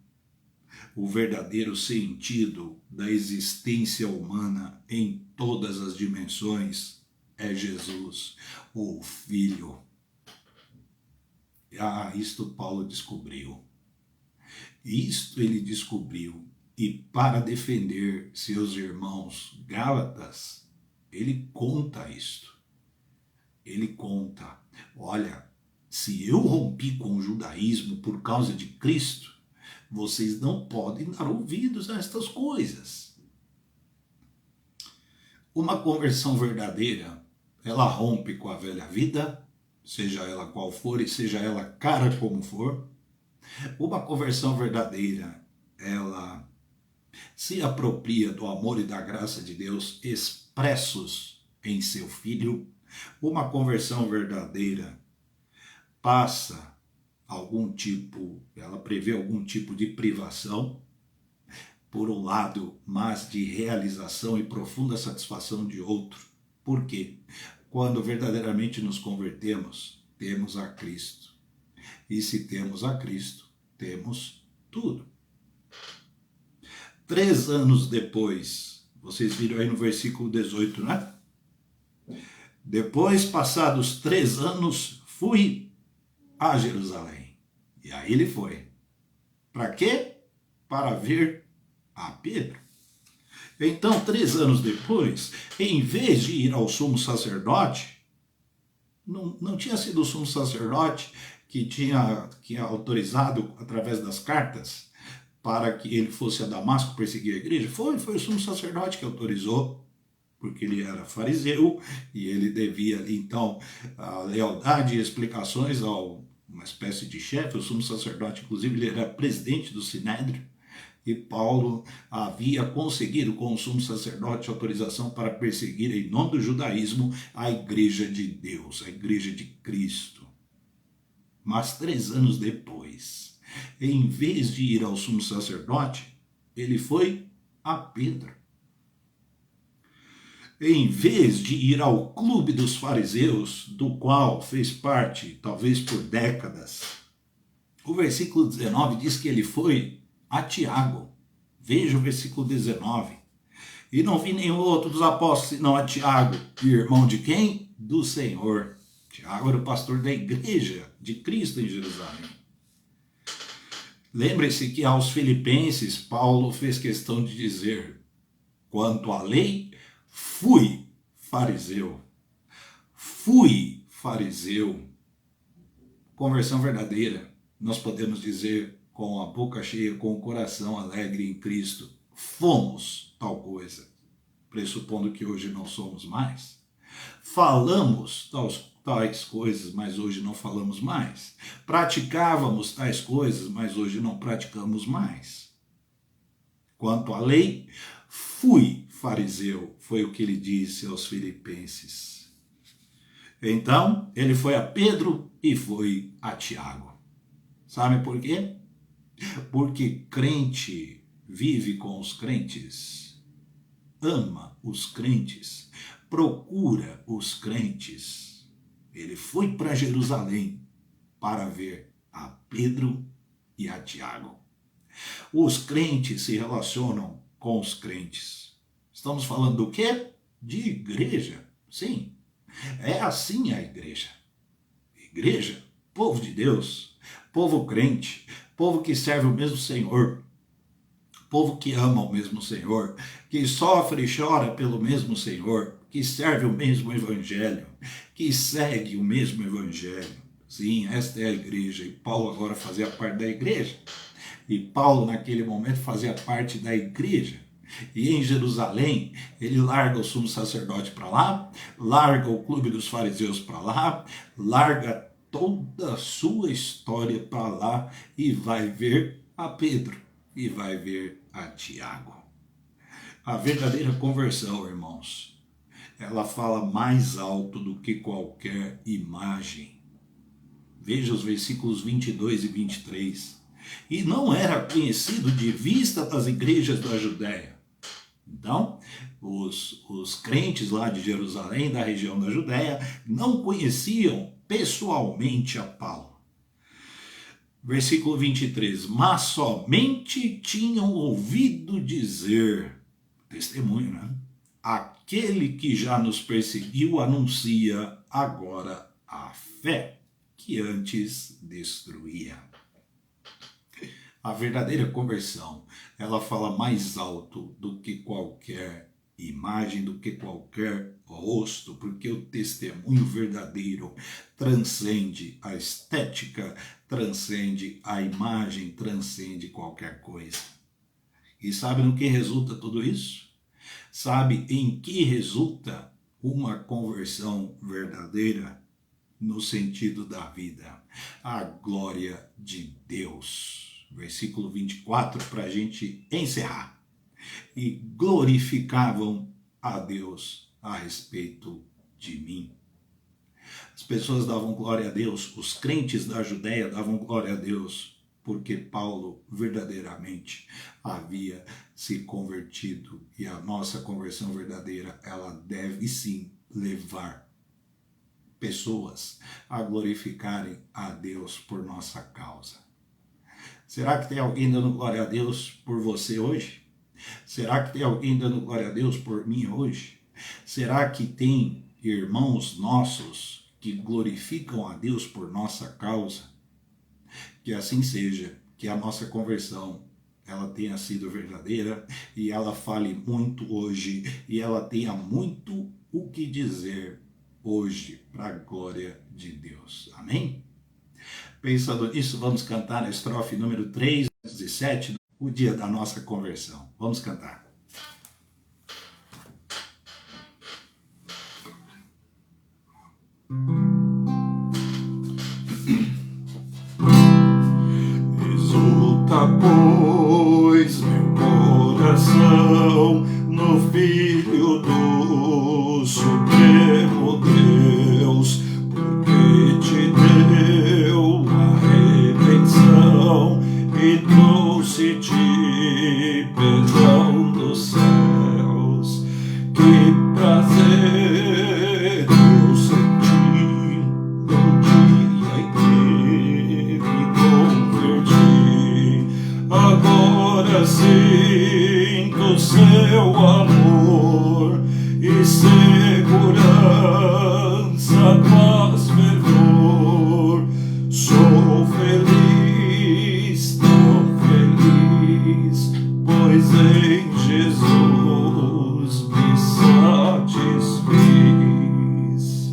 o verdadeiro sentido da existência humana em todas as dimensões é Jesus, o Filho. Isto Paulo descobriu. Isto ele descobriu. E para defender seus irmãos gálatas, ele conta isto. Ele conta, olha, se eu rompi com o judaísmo por causa de Cristo, vocês não podem dar ouvidos a estas coisas. Uma conversão verdadeira, ela rompe com a velha vida, seja ela qual for e seja ela cara como for. Uma conversão verdadeira, ela se apropria do amor e da graça de Deus expressos em seu Filho. Uma conversão verdadeira passa ela prevê algum tipo de privação, por um lado, mas de realização e profunda satisfação de outro. Por quê? Quando verdadeiramente nos convertemos, temos a Cristo. E se temos a Cristo, temos tudo. 3 anos depois, vocês viram aí no versículo 18, né? Depois, passados 3 anos, fui a Jerusalém. E aí ele foi. Para quê? Para ver a Pedro. Então, 3 anos depois, em vez de ir ao sumo sacerdote, não tinha sido o sumo sacerdote que tinha autorizado através das cartas para que ele fosse a Damasco perseguir a igreja? Foi o sumo sacerdote que autorizou, porque ele era fariseu e ele devia, então, a lealdade e explicações a uma espécie de chefe. O sumo sacerdote, inclusive, ele era presidente do Sinédrio, e Paulo havia conseguido com o sumo sacerdote autorização para perseguir em nome do judaísmo a igreja de Deus, a igreja de Cristo. Mas 3 anos depois, em vez de ir ao sumo sacerdote, ele foi a Pedro. Em vez de ir ao clube dos fariseus, do qual fez parte, talvez por décadas, o versículo 19 diz que ele foi a Tiago. Veja o versículo 19. E não vi nenhum outro dos apóstolos senão a Tiago, irmão de quem? Do Senhor. Tiago era o pastor da igreja de Cristo em Jerusalém. Lembre-se que aos Filipenses, Paulo fez questão de dizer: quanto à lei, fui fariseu. Fui fariseu. Conversão verdadeira, nós podemos dizer com a boca cheia, com o coração alegre em Cristo: fomos tal coisa, pressupondo que hoje não somos mais. Falamos tais coisas, mas hoje não falamos mais. Praticávamos tais coisas, mas hoje não praticamos mais. Quanto à lei, fui fariseu, foi o que ele disse aos filipenses. Então, ele foi a Pedro e foi a Tiago. Sabe por quê? Porque crente vive com os crentes, ama os crentes, procura os crentes. Ele foi para Jerusalém para ver a Pedro e a Tiago. Os crentes se relacionam com os crentes. Estamos falando do quê? De igreja. Sim, é assim a igreja. Igreja, povo de Deus, povo crente, povo que serve o mesmo Senhor, povo que ama o mesmo Senhor, que sofre e chora pelo mesmo Senhor, que serve o mesmo Evangelho, que segue o mesmo Evangelho. Sim, esta é a igreja, e Paulo agora fazia parte da igreja. E Paulo, naquele momento, fazia parte da igreja. E em Jerusalém, ele larga o sumo sacerdote para lá, larga o clube dos fariseus para lá, larga toda a sua história para lá e vai ver a Pedro e vai ver a Tiago. A verdadeira conversão, irmãos, ela fala mais alto do que qualquer imagem. Veja os versículos 22 e 23. E não era conhecido de vista das igrejas da Judéia. Então, os crentes lá de Jerusalém, da região da Judéia, não conheciam pessoalmente a Paulo. Versículo 23. Mas somente tinham ouvido dizer, testemunho, né? Aquele que já nos perseguiu anuncia agora a fé que antes destruía. A verdadeira conversão, ela fala mais alto do que qualquer imagem, do que qualquer rosto, porque o testemunho verdadeiro transcende a estética, transcende a imagem, transcende qualquer coisa. E sabe no que resulta tudo isso? Sabe em que resulta uma conversão verdadeira? No sentido da vida, a glória de Deus. Versículo 24, para a gente encerrar. E glorificavam a Deus a respeito de mim. As pessoas davam glória a Deus, os crentes da Judéia davam glória a Deus, porque Paulo verdadeiramente havia se convertido. E a nossa conversão verdadeira, ela deve sim levar pessoas a glorificarem a Deus por nossa causa. Será que tem alguém dando glória a Deus por você hoje? Será que tem alguém dando glória a Deus por mim hoje? Será que tem irmãos nossos que glorificam a Deus por nossa causa? Que assim seja, que a nossa conversão ela tenha sido verdadeira e ela fale muito hoje e ela tenha muito o que dizer hoje, para a glória de Deus. Amém? Pensando nisso, vamos cantar a estrofe número 3 e 7, o dia da nossa conversão. Vamos cantar. Exulta, pois, meu coração no Filho do Supremo Deus, porque te deu a redenção e trouxe-te perdão dos céus. Que prazer eu senti no dia em que me converti. Agora sinto seu amor e segurança, paz, fervor. Sou feliz, tão feliz, pois em Jesus me satisfiz.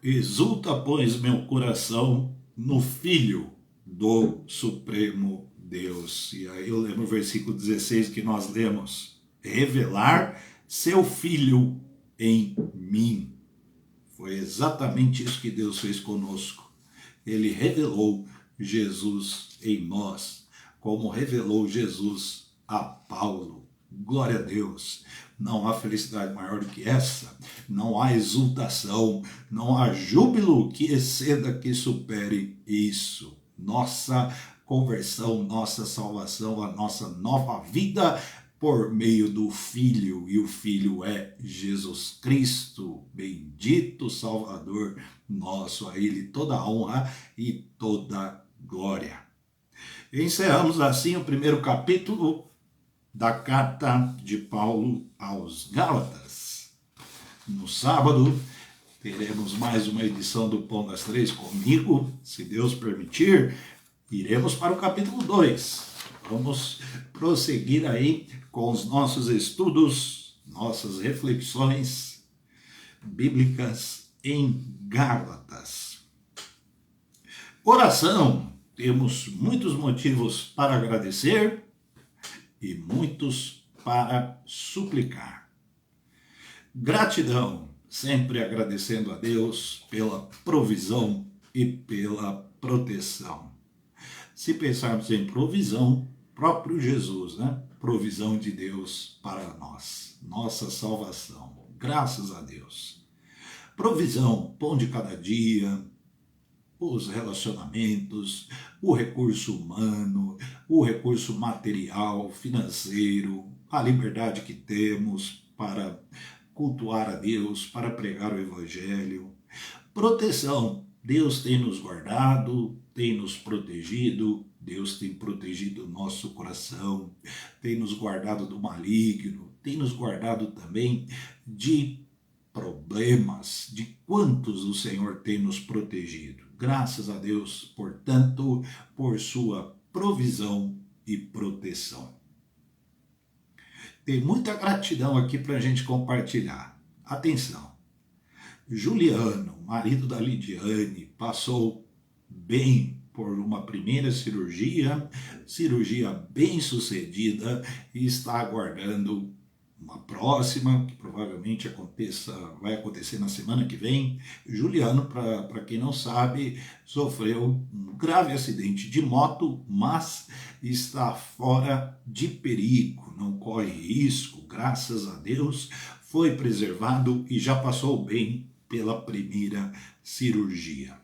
Exulta, pois, meu coração no Filho do Supremo Deus. E aí eu lembro o versículo 16 que nós lemos: revelar seu Filho em mim. Foi exatamente isso que Deus fez conosco. Ele revelou Jesus em nós, como revelou Jesus a Paulo. Glória a Deus. Não há felicidade maior do que essa. Não há exultação, não há júbilo que exceda, que supere isso. Nossa conversão, nossa salvação, a nossa nova vida por meio do Filho, e o Filho é Jesus Cristo, bendito Salvador nosso, a Ele toda a honra e toda glória. Encerramos assim o primeiro capítulo da carta de Paulo aos Gálatas. No sábado teremos mais uma edição do Pão das Três comigo, se Deus permitir, iremos para o capítulo 2. Vamos prosseguir aí com os nossos estudos, nossas reflexões bíblicas em Gálatas. Oração. Temos muitos motivos para agradecer e muitos para suplicar. Gratidão, sempre agradecendo a Deus pela provisão e pela proteção. Se pensarmos em provisão, próprio Jesus, né? Provisão de Deus para nós, nossa salvação, graças a Deus. Provisão, pão de cada dia, os relacionamentos, o recurso humano, o recurso material, financeiro, a liberdade que temos para cultuar a Deus, para pregar o Evangelho. Proteção, Deus tem nos guardado, tem nos protegido, Deus tem protegido o nosso coração, tem nos guardado do maligno, tem nos guardado também de problemas, de quantos o Senhor tem nos protegido. Graças a Deus, portanto, por sua provisão e proteção. Tem muita gratidão aqui para a gente compartilhar. Atenção, Juliano, marido da Lidiane, passou bem por uma primeira cirurgia bem sucedida, e está aguardando uma próxima, que provavelmente vai acontecer na semana que vem. Juliano, para quem não sabe, sofreu um grave acidente de moto, mas está fora de perigo, não corre risco, graças a Deus, foi preservado e já passou bem pela primeira cirurgia.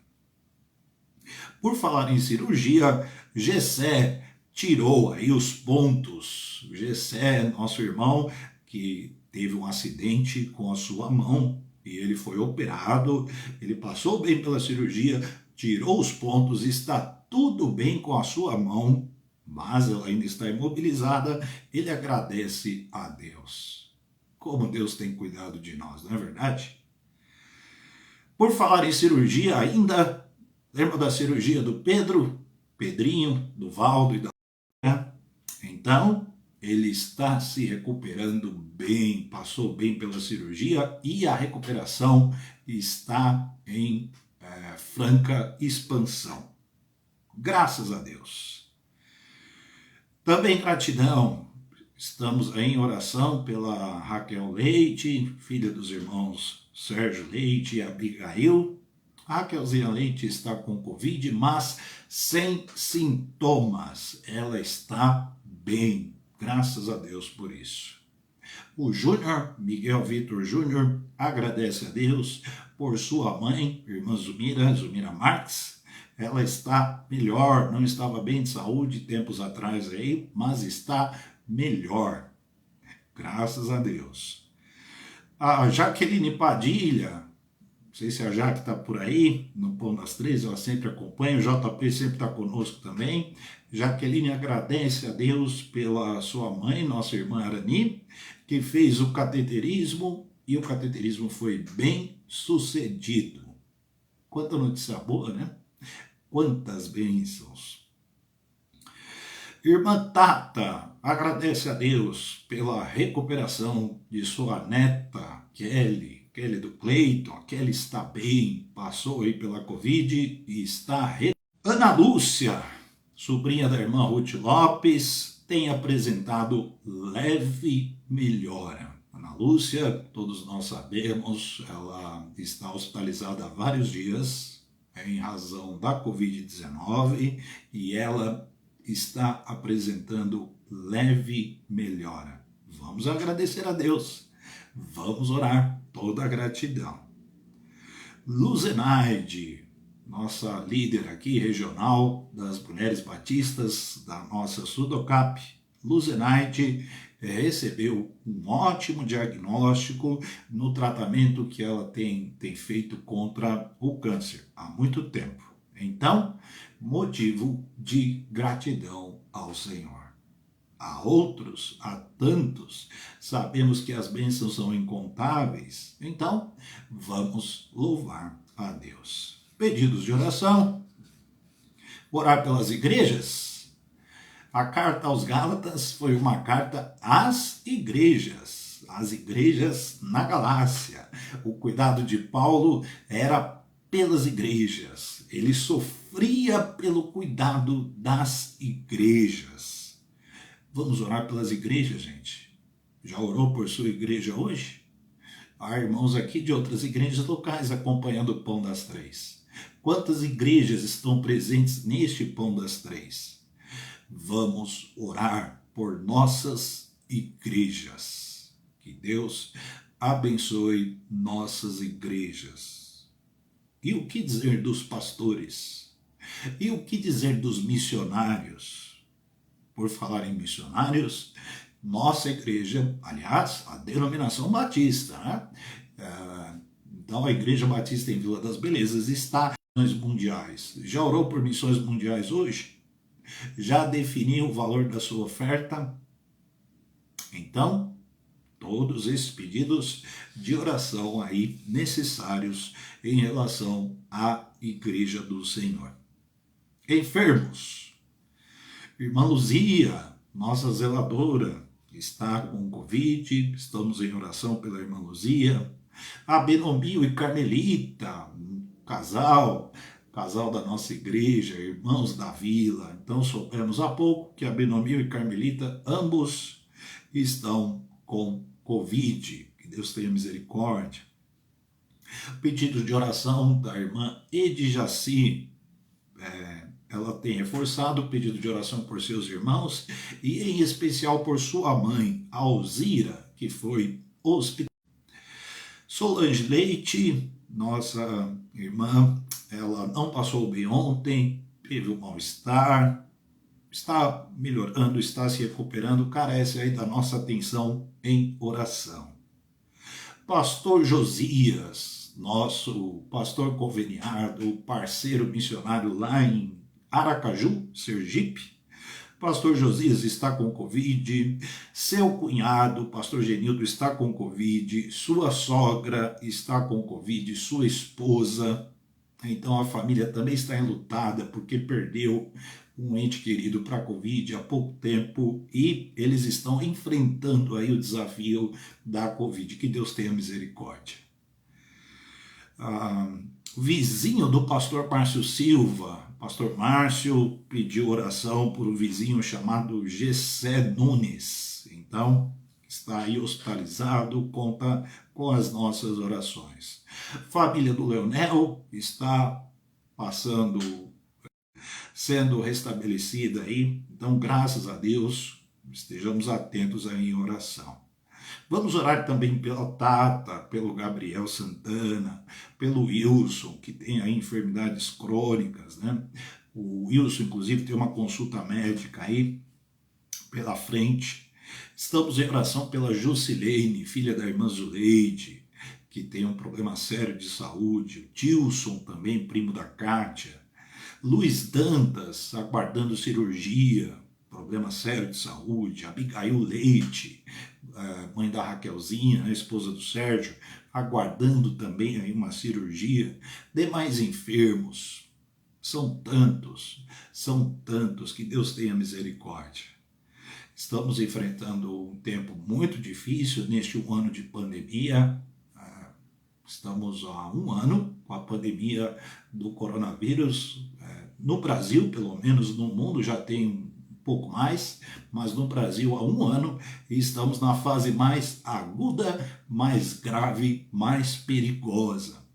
Por falar em cirurgia, Gessé tirou aí os pontos. Gessé, nosso irmão, que teve um acidente com a sua mão e ele foi operado, ele passou bem pela cirurgia, tirou os pontos, está tudo bem com a sua mão, mas ela ainda está imobilizada. Ele agradece a Deus. Como Deus tem cuidado de nós, não é verdade? Por falar em cirurgia ainda, lembra da cirurgia do Pedrinho, do Valdo e da... Então, ele está se recuperando bem, passou bem pela cirurgia e a recuperação está em franca expansão. Graças a Deus. Também gratidão, estamos aí em oração pela Raquel Leite, filha dos irmãos Sérgio Leite e Abigail. A Raquelzinha Leite está com Covid, mas sem sintomas, ela está bem. Graças a Deus por isso. O Júnior, Miguel Vitor Júnior, agradece a Deus por sua mãe, irmã Zumira Marques. Ela está melhor, não estava bem de saúde tempos atrás aí, mas está melhor. Graças a Deus. A Jaqueline Padilha, não sei se a Jaque está por aí, no Pão das Três, ela sempre acompanha, o JP sempre está conosco também. Jaqueline agradece a Deus pela sua mãe, nossa irmã Arani, que fez o cateterismo, e o cateterismo foi bem sucedido. Quanta notícia boa, né? Quantas bênçãos. Irmã Tata agradece a Deus pela recuperação de sua neta, Kelly do Cleiton. A Kelly está bem, passou aí pela Covid e está... Ana Lúcia, sobrinha da irmã Ruth Lopes, tem apresentado leve melhora. Ana Lúcia, todos nós sabemos, ela está hospitalizada há vários dias em razão da Covid-19 e ela está apresentando leve melhora. Vamos agradecer a Deus, vamos orar, toda a gratidão. Luzenaide, nossa líder aqui regional das mulheres batistas da nossa Sudocap, Luzenaide recebeu um ótimo diagnóstico no tratamento que ela tem feito contra o câncer há muito tempo. Então, motivo de gratidão ao Senhor. Há outros, há tantos, sabemos que as bênçãos são incontáveis, então vamos louvar a Deus. Pedidos de oração, orar pelas igrejas. A carta aos Gálatas foi uma carta às igrejas na Galácia. O cuidado de Paulo era pelas igrejas, ele sofria pelo cuidado das igrejas. Vamos orar pelas igrejas, gente. Já orou por sua igreja hoje? Há irmãos aqui de outras igrejas locais acompanhando o Pão das Três. Quantas igrejas estão presentes neste Pão das Três? Vamos orar por nossas igrejas. Que Deus abençoe nossas igrejas. E o que dizer dos pastores? E o que dizer dos missionários? Por falar em missionários, nossa igreja, aliás, a denominação batista, né? Então a Igreja Batista em Vila das Belezas está em missões mundiais. Já orou por missões mundiais hoje? Já definiu o valor da sua oferta? Então, todos esses pedidos de oração aí necessários em relação à Igreja do Senhor. Enfermos. Irmã Luzia, nossa zeladora, está com Covid, estamos em oração pela irmã Luzia. A Benomio e Carmelita, casal da nossa igreja, irmãos da vila. Então soubemos há pouco que a Benomio e Carmelita, ambos estão com Covid. Que Deus tenha misericórdia. Pedido de oração da irmã Edjaci, ela tem reforçado o pedido de oração por seus irmãos e em especial por sua mãe, Alzira, que foi hospitalizada. Solange Leite, nossa irmã, ela não passou bem ontem, teve um mal-estar, está melhorando, está se recuperando, carece aí da nossa atenção em oração. Pastor Josias, nosso pastor conveniado, parceiro missionário lá em Aracaju, Sergipe. Pastor Josias está com Covid, seu cunhado, pastor Genildo, está com Covid, sua sogra está com Covid, sua esposa. Então a família também está enlutada porque perdeu um ente querido para a Covid há pouco tempo e eles estão enfrentando aí o desafio da Covid. Que Deus tenha misericórdia. Vizinho do pastor Márcio Silva, pastor Márcio pediu oração por um vizinho chamado Gessé Nunes. Então, está aí hospitalizado, conta com as nossas orações. Família do Leonel está sendo restabelecida aí. Então, graças a Deus, estejamos atentos aí em oração. Vamos orar também pela Tata, pelo Gabriel Santana, pelo Wilson, que tem aí enfermidades crônicas, né? O Wilson, inclusive, tem uma consulta médica aí pela frente. Estamos em oração pela Jusilene, filha da irmã Zuleide, que tem um problema sério de saúde. O Tilson, também primo da Kátia. Luiz Dantas, aguardando cirurgia, problema sério de saúde. Abigail Leite, mãe da Raquelzinha, a esposa do Sérgio, aguardando também aí uma cirurgia. Demais enfermos, são tantos, que Deus tenha misericórdia. Estamos enfrentando um tempo muito difícil neste ano de pandemia. Estamos há um ano com a pandemia do coronavírus. No Brasil, pelo menos, no mundo já tem um pouco mais, mas no Brasil há 1 ano estamos na fase mais aguda, mais grave, mais perigosa.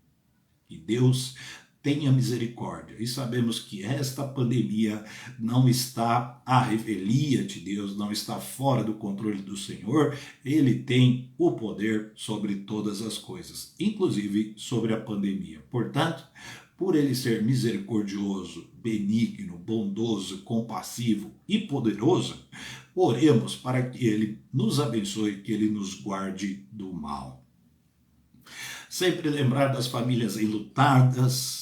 Que Deus tenha misericórdia. E sabemos que esta pandemia não está à revelia de Deus, não está fora do controle do Senhor. Ele tem o poder sobre todas as coisas, inclusive sobre a pandemia. Portanto, por ele ser misericordioso, benigno, bondoso, compassivo e poderoso, oremos para que ele nos abençoe, que ele nos guarde do mal. Sempre lembrar das famílias enlutadas,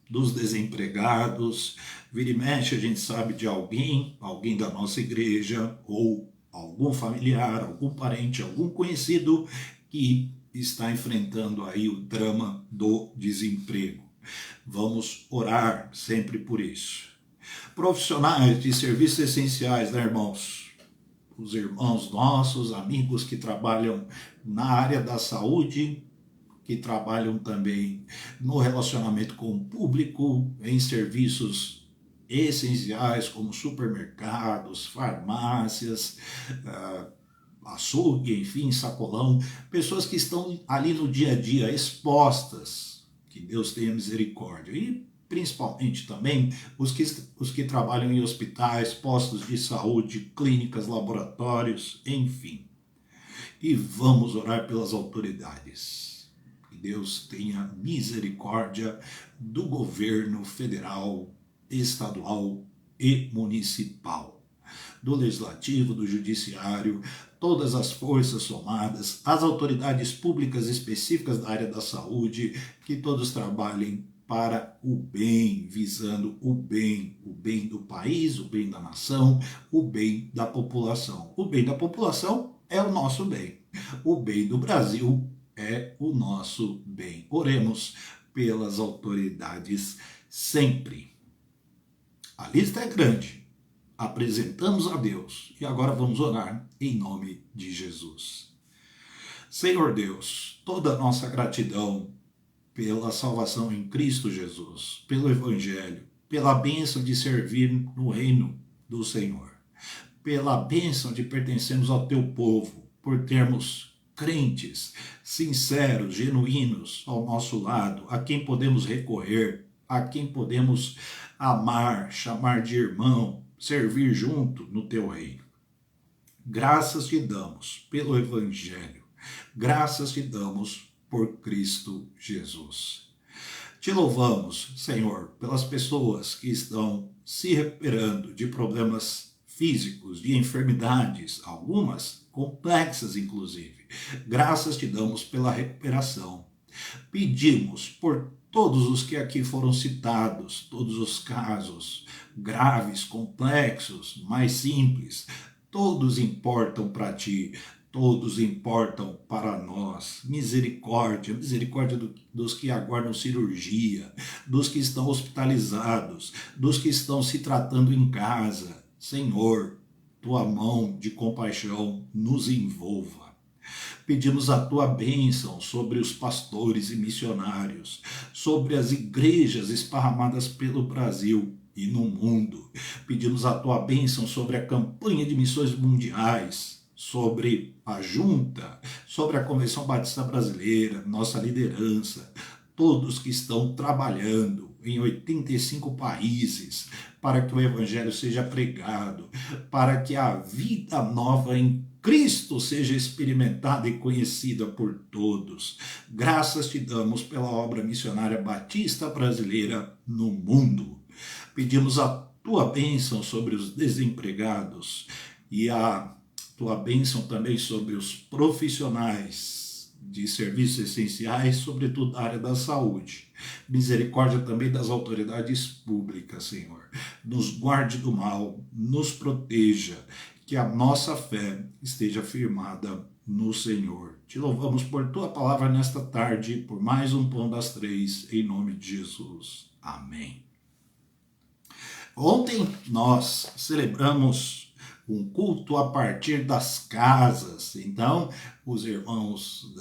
dos desempregados. Vira e mexe, a gente sabe de alguém da nossa igreja, ou algum familiar, algum parente, algum conhecido que está enfrentando aí o drama do desemprego. Vamos orar sempre por isso. Profissionais de serviços essenciais, né, irmãos? Os irmãos nossos, amigos que trabalham na área da saúde, que trabalham também no relacionamento com o público, em serviços essenciais como supermercados, farmácias, açougue, enfim, sacolão, pessoas que estão ali no dia a dia expostas, que Deus tenha misericórdia. E principalmente também os que trabalham em hospitais, postos de saúde, clínicas, laboratórios, enfim. E vamos orar pelas autoridades. Deus tenha misericórdia do governo federal, estadual e municipal, do legislativo, do judiciário, todas as forças somadas, as autoridades públicas específicas da área da saúde, que todos trabalhem para o bem, visando o bem do país, o bem da nação, o bem da população. O bem da população é o nosso bem. O bem do Brasil é o nosso bem. Oremos pelas autoridades sempre. A lista é grande. Apresentamos a Deus e agora vamos orar em nome de Jesus. Senhor Deus, toda a nossa gratidão pela salvação em Cristo Jesus, pelo Evangelho, pela bênção de servir no reino do Senhor, pela bênção de pertencermos ao teu povo, por termos crentes, sinceros, genuínos ao nosso lado, a quem podemos recorrer, a quem podemos amar, chamar de irmão, servir junto no teu reino. Graças te damos pelo Evangelho, graças te damos por Cristo Jesus. Te louvamos, Senhor, pelas pessoas que estão se recuperando de problemas físicos, de enfermidades, algumas complexas inclusive. Graças te damos pela recuperação. Pedimos por todos os que aqui foram citados, todos os casos graves, complexos, mais simples, todos importam para ti, todos importam para nós. Misericórdia, misericórdia dos que aguardam cirurgia, dos que estão hospitalizados, dos que estão se tratando em casa. Senhor, tua mão de compaixão nos envolva. Pedimos a tua bênção sobre os pastores e missionários, sobre as igrejas esparramadas pelo Brasil e no mundo. Pedimos a tua bênção sobre a campanha de missões mundiais, sobre a junta, sobre a Convenção Batista Brasileira, nossa liderança, todos que estão trabalhando em 85 países para que o Evangelho seja pregado, para que a vida nova em Cristo seja experimentada e conhecida por todos. Graças te damos pela obra missionária batista brasileira no mundo. Pedimos a tua bênção sobre os desempregados e a tua bênção também sobre os profissionais de serviços essenciais, sobretudo da área da saúde. Misericórdia também das autoridades públicas, Senhor. Nos guarde do mal, nos proteja, que a nossa fé esteja firmada no Senhor. Te louvamos por tua palavra nesta tarde, por mais um Pão das Três, em nome de Jesus. Amém. Ontem nós celebramos um culto a partir das casas. Então, os irmãos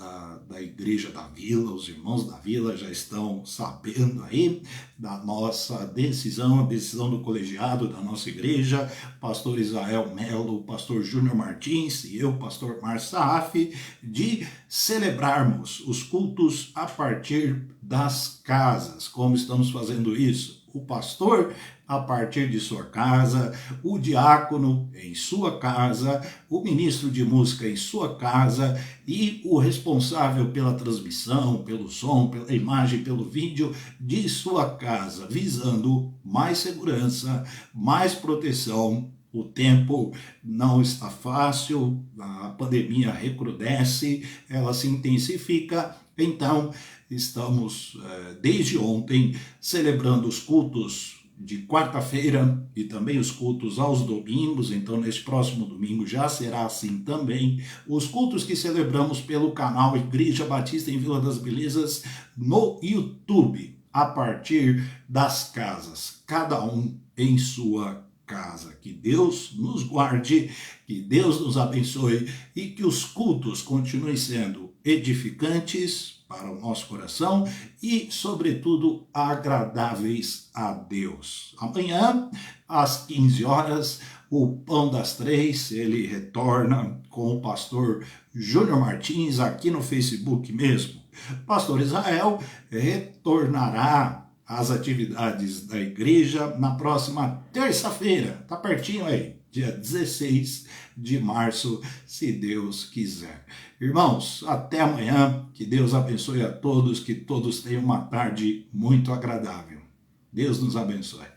da igreja da vila, os irmãos da vila já estão sabendo aí da nossa decisão, a decisão do colegiado da nossa igreja, pastor Israel Melo, pastor Júnior Martins e eu, pastor Marsaaf, de celebrarmos os cultos a partir das casas. Como estamos fazendo isso? O pastor a partir de sua casa, o diácono em sua casa, o ministro de música em sua casa e o responsável pela transmissão, pelo som, pela imagem, pelo vídeo de sua casa, visando mais segurança, mais proteção. O tempo não está fácil, a pandemia recrudesce, ela se intensifica, então estamos desde ontem celebrando os cultos de quarta-feira e também os cultos aos domingos. Então neste próximo domingo já será assim também. Os cultos que celebramos pelo canal Igreja Batista em Vila das Belezas no YouTube, a partir das casas, cada um em sua casa. Que Deus nos guarde, que Deus nos abençoe e que os cultos continuem sendo edificantes para o nosso coração e, sobretudo, agradáveis a Deus. Amanhã, às 15 horas, o Pão das Três, ele retorna com o pastor Júnior Martins aqui no Facebook mesmo. Pastor Israel retornará às atividades da igreja na próxima terça-feira, tá pertinho aí, dia 16 de março, se Deus quiser. Irmãos, até amanhã, que Deus abençoe a todos, que todos tenham uma tarde muito agradável. Deus nos abençoe.